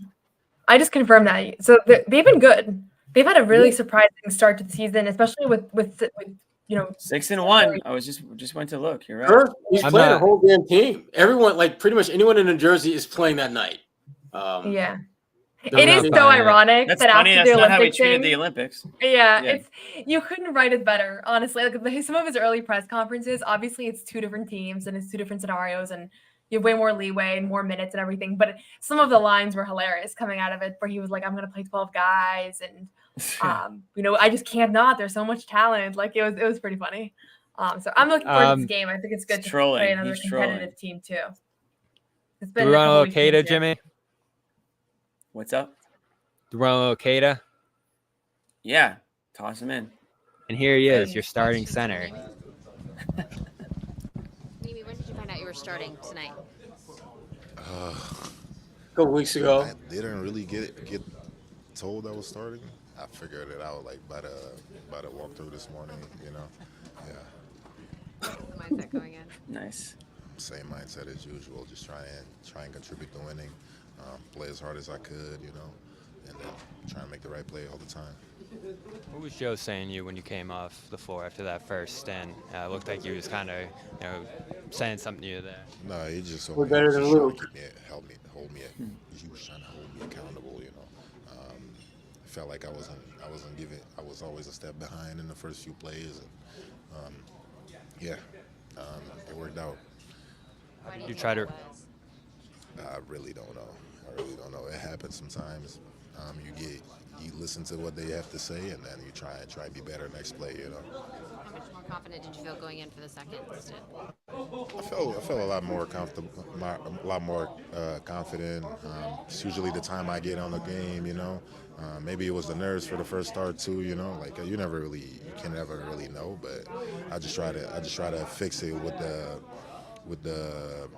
I just confirmed that. So they've been good. They've had a really surprising start to the season, especially with 6-1. I was just went to look. You're right. Sure. He's playing the whole damn team. Everyone, like pretty much anyone in New Jersey, is playing that night. Yeah. It is so ironic that funny. After That's the not how he Olympics treated the Olympics. Yeah, you couldn't write it better, honestly. Like some of his early press conferences, obviously it's two different teams and it's two different scenarios, and you have way more leeway and more minutes and everything. But some of the lines were hilarious coming out of it, where he was like, "I'm going to play 12 guys," and I just can't not. There's so much talent. Like it was pretty funny. So I'm looking forward to this game. I think it's good to play another competitive team too. It's been Durano Okada, Jimmy. What's up? Durano Okada. Yeah, toss him in. And here he is, your starting center. Mimi, when did you find out you were starting tonight? A couple weeks ago. I didn't really get told I was starting. I figured it out like by the walkthrough this morning. Yeah. What's the mindset going in? Nice. Same mindset as usual. Just try and contribute to winning. Play as hard as I could, and then try and make the right play all the time. What was Joe saying to you when you came off the floor after that first stint? It looked like he was kind of, saying something to you there. No, he just We're better than Luke. Hold me. He was trying to hold me accountable. I felt like I was always a step behind in the first few plays, and it worked out. Why do You try to. I really don't know. It happens sometimes. You listen to what they have to say, and then you try to be better next play. How much more confident did you feel going in for the second stint? I felt a lot more comfortable, a lot more confident. It's usually the time I get on the game, you know. Maybe it was the nerves for the first start too, you know. Like you can never really know. But I just try to fix it with the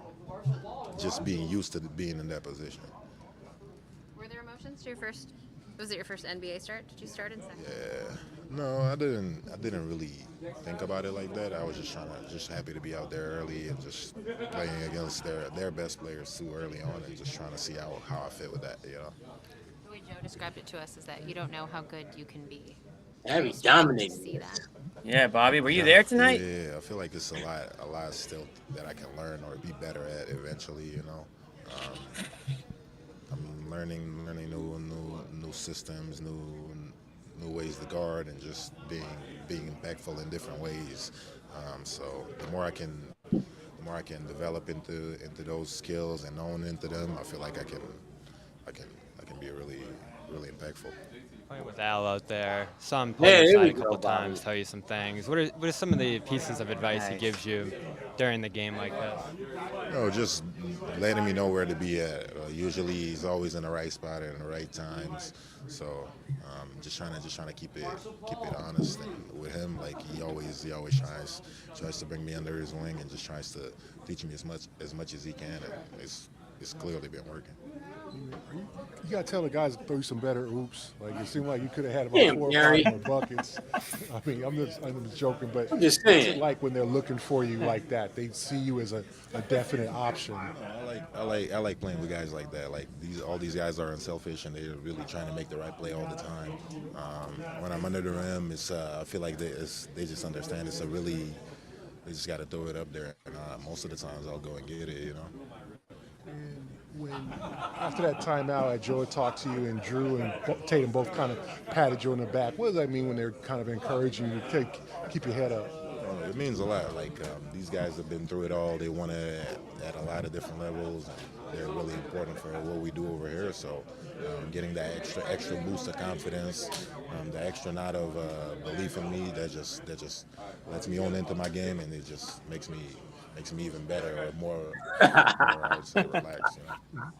just being used to being in that position. Were there emotions to your first? Was it your first NBA start? Did you start in second? Yeah. No, I didn't really think about it like that. I was just happy to be out there early and just playing against their best players too early on and just trying to see how I fit with that, you know. The way Joe described it to us is that you don't know how good you can be. Abby dominated. See that. Yeah, Bobby, were you there tonight? Yeah, I feel like it's a lot still that I can learn or be better at eventually, you know. I'm learning new systems, new ways to guard, and just being impactful in different ways. So the more I can develop into those skills and own into them, I feel like I can be really impactful. Playing with Al out there, saw him Yeah, play there your we side a couple go, Bobby. times, tell you some things. What are some of the pieces of advice he Nice. gives you during the game like this? No, just letting me know where to be at. Usually, he's always in the right spot at the right times. So, just trying to keep it honest. And with him, like he always tries to bring me under his wing and just tries to teach me as much as he can. And it's clearly been working. You gotta tell the guys to throw you some better oops. Like it seemed like you could have had about Damn, 4 or Gary. 5 more buckets. I mean, I'm just joking, but I'm just what's saying. it like when they're looking for you like that? They see you as a definite option. I like playing with guys like that. Like all these guys are unselfish and they're really trying to make the right play all the time. When I'm under the rim, I feel like they just understand they just got to throw it up there. And most of the times I'll go and get it, you know. And when after that timeout, Joe talked to you and Drew and Tatum both kind of patted you on the back. What does that mean when they're kind of encouraging you to keep your head up? It means a lot. Like these guys have been through it all. They won it at a lot of different levels, and they're really important for what we do over here. So, getting that extra boost of confidence, the extra nod of belief in me, that just lets me own into my game, and it just makes me even better or more I would say relaxed. You know?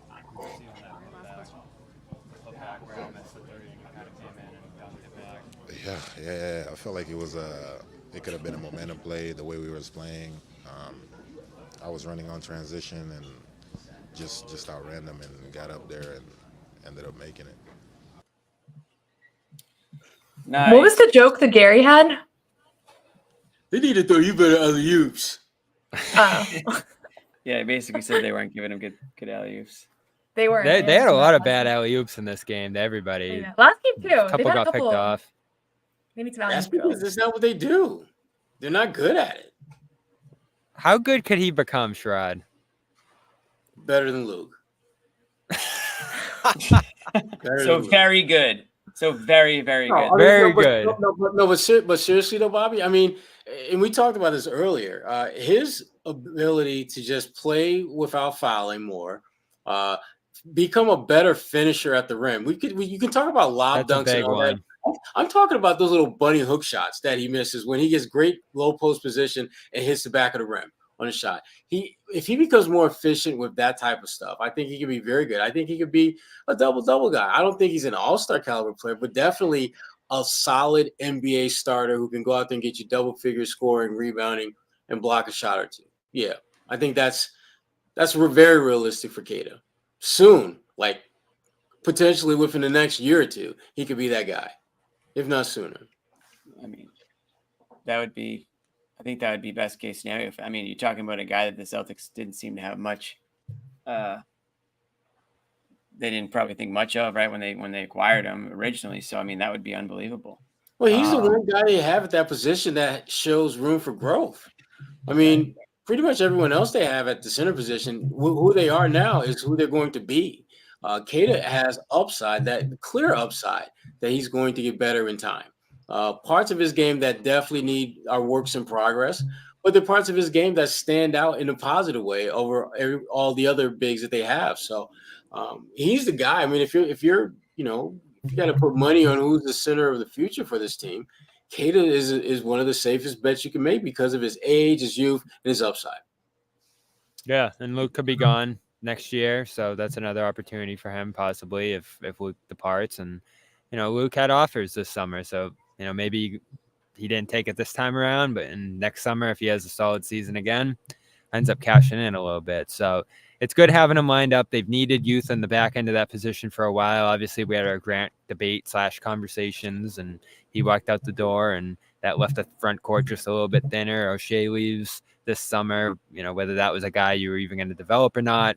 Yeah. I felt like it could have been a momentum play the way we was playing. I was running on transition and just outran them and got up there and ended up making it. Nice. What was the joke that Gary had? They need to throw you better alley oops. Oh. Yeah, he basically said they weren't giving him good alley-oops. They were. They had a lot of bad alley-oops in this game to everybody. Yeah. Last game too. A couple got picked off. They need some That's alley-oops. because that's not what they do. They're not good at it. How good could he become, Sherrod? Better than Luke. So very good. So very, very good. Very good. But seriously though, Bobby, I mean, and we talked about this earlier. His ability to just play without fouling more, become a better finisher at the rim. You can talk about lob That's a dunks and big all one. that. I'm talking about those little bunny hook shots that he misses when he gets great low post position and hits the back of the rim on a shot. If he becomes more efficient with that type of stuff, I think he could be very good. I think he could be a double-double guy. I don't think he's an all-star caliber player, but definitely a solid NBA starter who can go out there and get you double-figure scoring, rebounding, and block a shot or two. Yeah, I think that's very realistic for Keita. Soon, like potentially within the next year or two, he could be that guy, if not sooner. I mean, I think that would be best case scenario. I mean, you're talking about a guy that the Celtics didn't seem to have much. They didn't probably think much of, right, when they acquired him originally. So I mean, that would be unbelievable. Well, he's the one guy they have at that position that shows room for growth. I mean, pretty much everyone else they have at the center position, who they are now is who they're going to be. Keita has upside, that clear upside that he's going to get better in time. Parts of his game that definitely are works in progress, but the parts of his game that stand out in a positive way over all the other bigs that they have. So he's the guy. I mean, if you got to put money on who's the center of the future for this team, Keita is one of the safest bets you can make because of his age, his youth, and his upside. Yeah, and Luke could be gone next year, so that's another opportunity for him possibly if Luke departs. And Luke had offers this summer, so maybe he didn't take it this time around, but in next summer, if he has a solid season again, ends up cashing in a little bit. So it's good having him lined up. They've needed youth in the back end of that position for a while. Obviously, we had our Grant debate / conversations, and he walked out the door, and that left the front court just a little bit thinner. O'Shea leaves this summer. Whether that was a guy you were even going to develop or not,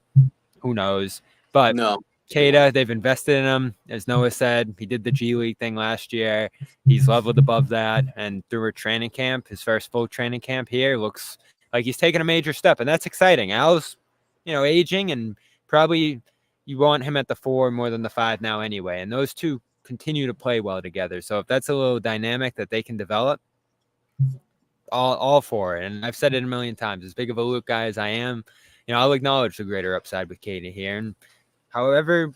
who knows? But No. Keita, they've invested in him. As Noah said, he did the G League thing last year. He's leveled above that. And through a training camp, his first full training camp here, looks like he's taking a major step. And that's exciting. Al's, aging, and probably you want him at the 4 more than the 5 now anyway. And those two continue to play well together. So if that's a little dynamic that they can develop, all for it. And I've said it a million times, as big of a Luke guy as I am, I'll acknowledge the greater upside with Keita here. And however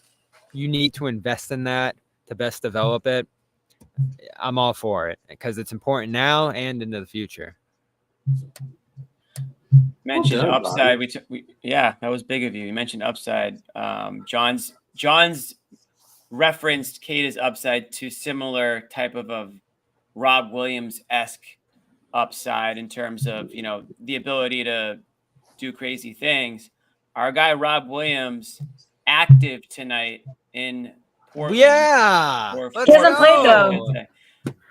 you need to invest in that to best develop it, I'm all for it because it's important now and into the future. Mentioned upside. Yeah, that was big of you. You mentioned upside. John's referenced Keita's upside to similar type of a Rob Williams-esque upside in terms of, the ability to do crazy things. Our guy Rob Williams active tonight in Portland. Yeah, he hasn't played though.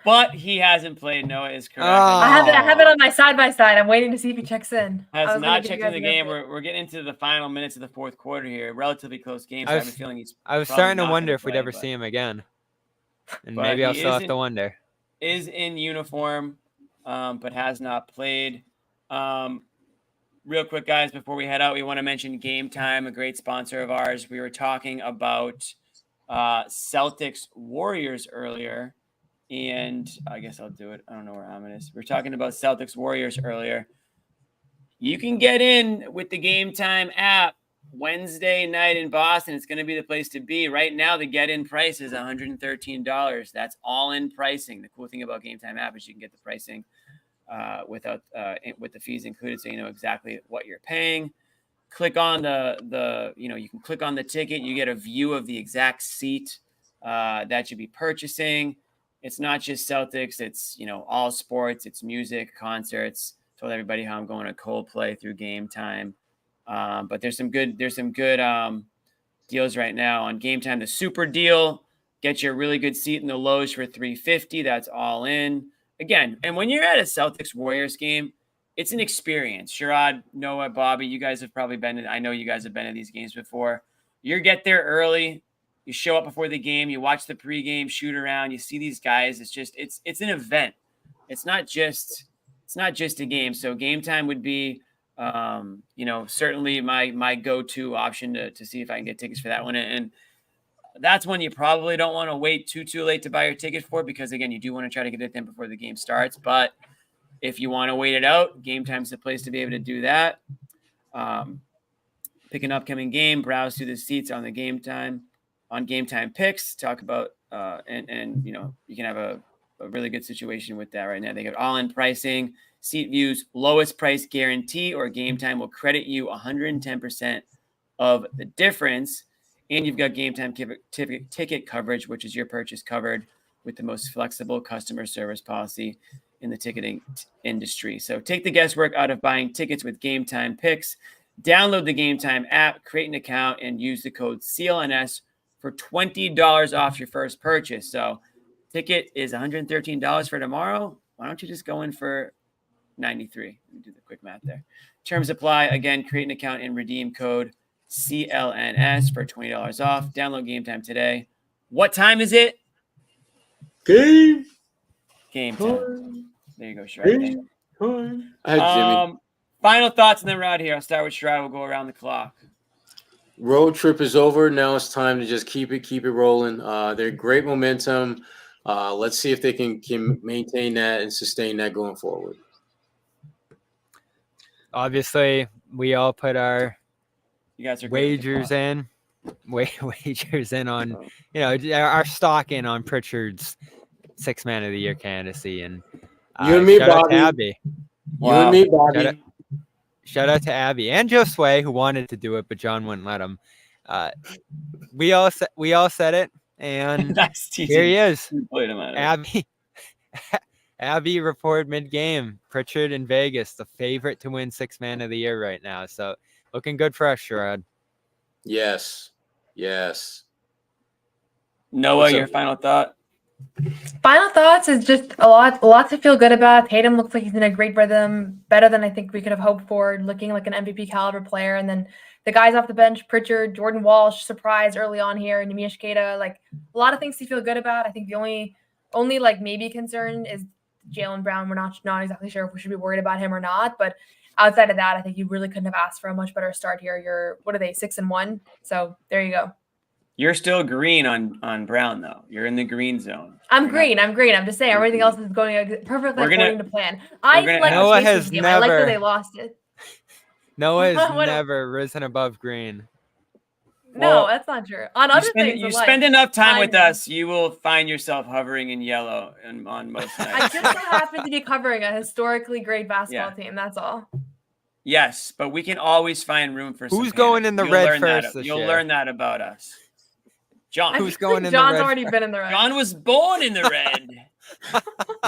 But he hasn't played. Noah is correct. I have it on my side by side. I'm waiting to see if he checks in. Has not checked in the game. We're getting into the final minutes of the fourth quarter here. Relatively close game. So I have a feeling he's. I was starting to wonder if we'd ever see him again, and maybe I'll still have to wonder. Is in uniform, but has not played. Real quick, guys, before we head out, we want to mention Game Time, a great sponsor of ours. We were talking about Celtics Warriors earlier, and I guess I'll do it. I don't know where Ahmed is. We're talking about Celtics Warriors earlier. You can get in with the Game Time app Wednesday night in Boston. It's going to be the place to be. Right now, the get-in price is $113. That's all-in pricing. The cool thing about Game Time app is you can get the pricing with the fees included, so you know exactly what you're paying. Click on you can click on the ticket. You get a view of the exact seat that you'll be purchasing. It's not just Celtics. It's all sports. It's music, concerts. Told everybody how I'm going to Coldplay through Game Time. But there's some good deals right now on Game Time. The super deal, get you a really good seat in the lows for $350. That's all in. Again, and when you're at a Celtics Warriors game, it's an experience. Sherrod, Noah, Bobby, you guys have probably been I know you guys have been to these games before. You get there early, you show up before the game, you watch the pregame, shoot around, you see these guys. It's an event. It's not just a game. So Game Time would be certainly my go-to option to see if I can get tickets for that one. And that's one you probably don't want to wait too late to buy your ticket for, because again, you do want to try to get it in before the game starts. But if you want to wait it out, Game Time's the place to be able to do that. Pick an upcoming game, browse through the seats on Game Time picks, talk about and you can have a really good situation with that right now. They got all-in pricing, seat views, lowest price guarantee, or Game Time will credit you 110% of the difference. And you've got Game Time ticket coverage, which is your purchase covered with the most flexible customer service policy in the ticketing industry. So take the guesswork out of buying tickets with Game Time picks. Download the Game Time app, create an account, and use the code CLNS for $20 off your first purchase. So ticket is $113 for tomorrow. Why don't you just go in for $93? Let me do the quick math there. Terms apply. Again, create an account and redeem code CLNS for $20 off. Download Game Time today. What time is it? Game time. There you go, Sherrod. Jimmy. Final thoughts, and then we're out here. I'll start with Sherrod. We'll go around the clock. Road trip is over. Now it's time to just keep it rolling. They're great momentum. Let's see if they can maintain that and sustain that going forward. Obviously, we all put our wagers in on our stock in on Pritchard's 6 Man of the Year candidacy, and you and me, Bobby. Shout Shout out to Abby and Josue, who wanted to do it, but John wouldn't let him. We all said it, and here he is. Abby reported mid-game. Pritchard in Vegas, the favorite to win Sixth Man of the Year right now. So looking good for us, Sherrod. Yes. Noah, your final thought? Final thoughts is just a lot to feel good about. Tatum looks like he's in a great rhythm, better than I think we could have hoped for, looking like an MVP caliber player. And then the guys off the bench, Pritchard, Jordan Walsh, surprise early on here, and Nemish Keita, like a lot of things to feel good about. I think the only like maybe concern is Jaylen Brown. We're not exactly sure if we should be worried about him or not, but outside of that, I think you really couldn't have asked for a much better start here. You're, what are they, 6-1? So there you go. You're still green on Brown, though. You're in the green zone. I'm green. I'm just saying everything else is going perfectly according to plan. I like Noah has game. never. I like that they lost it. Noah has never risen above green. No, that's not true. On other things, you spend enough time with us, you will find yourself hovering in yellow on most nights. I just so happen to be covering a historically great basketball team. That's all. Yes, but we can always find room for who's going in the red first this year. You'll learn that about us. John. Who's going in John's the red? already been in the red. John was born in the red.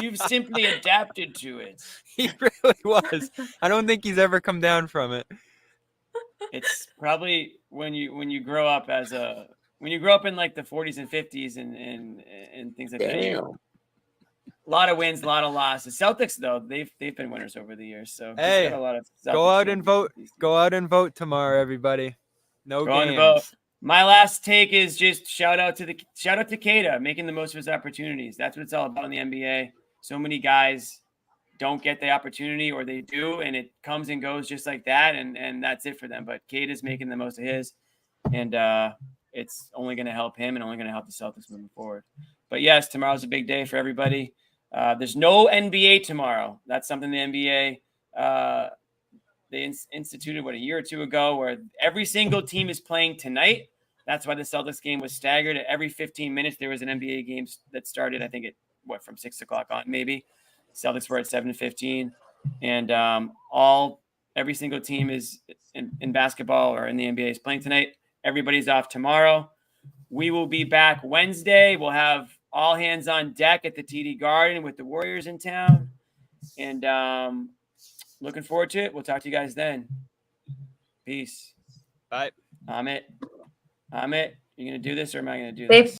You've simply adapted to it. He really was. I don't think he's ever come down from it. It's probably when you grow up in like the 40s and 50s and things like that. A lot of wins, a lot of losses. Celtics though, they've been winners over the years. So hey, got a lot of go out and vote. Go out and vote tomorrow, everybody. No games. Vote. My last take is just shout out to Keita, making the most of his opportunities. That's what it's all about in the NBA. So many guys don't get the opportunity, or they do, and it comes and goes just like that, and that's it for them. But Keita's making the most of his, and it's only going to help him and only going to help the Celtics moving forward. But yes, tomorrow's a big day for everybody. There's no NBA tomorrow. That's something the NBA they instituted a year or two ago, where every single team is playing tonight. That's why the Celtics game was staggered. Every 15 minutes, there was an NBA game that started, I think, from 6 o'clock on, maybe. Celtics were at 7:15. And every single team is in basketball or in the NBA is playing tonight. Everybody's off tomorrow. We will be back Wednesday. We'll have all hands on deck at the TD Garden with the Warriors in town. And looking forward to it. We'll talk to you guys then. Peace. Bye. Amit, you going to do this or am I going to do this?